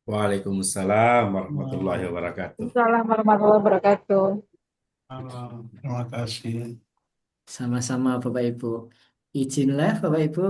Waalaikumsalam warahmatullahi wabarakatuh. Assalamualaikum warahmatullahi wabarakatuh. Terima kasih. Sama-sama Bapak Ibu. Izin live Bapak Ibu.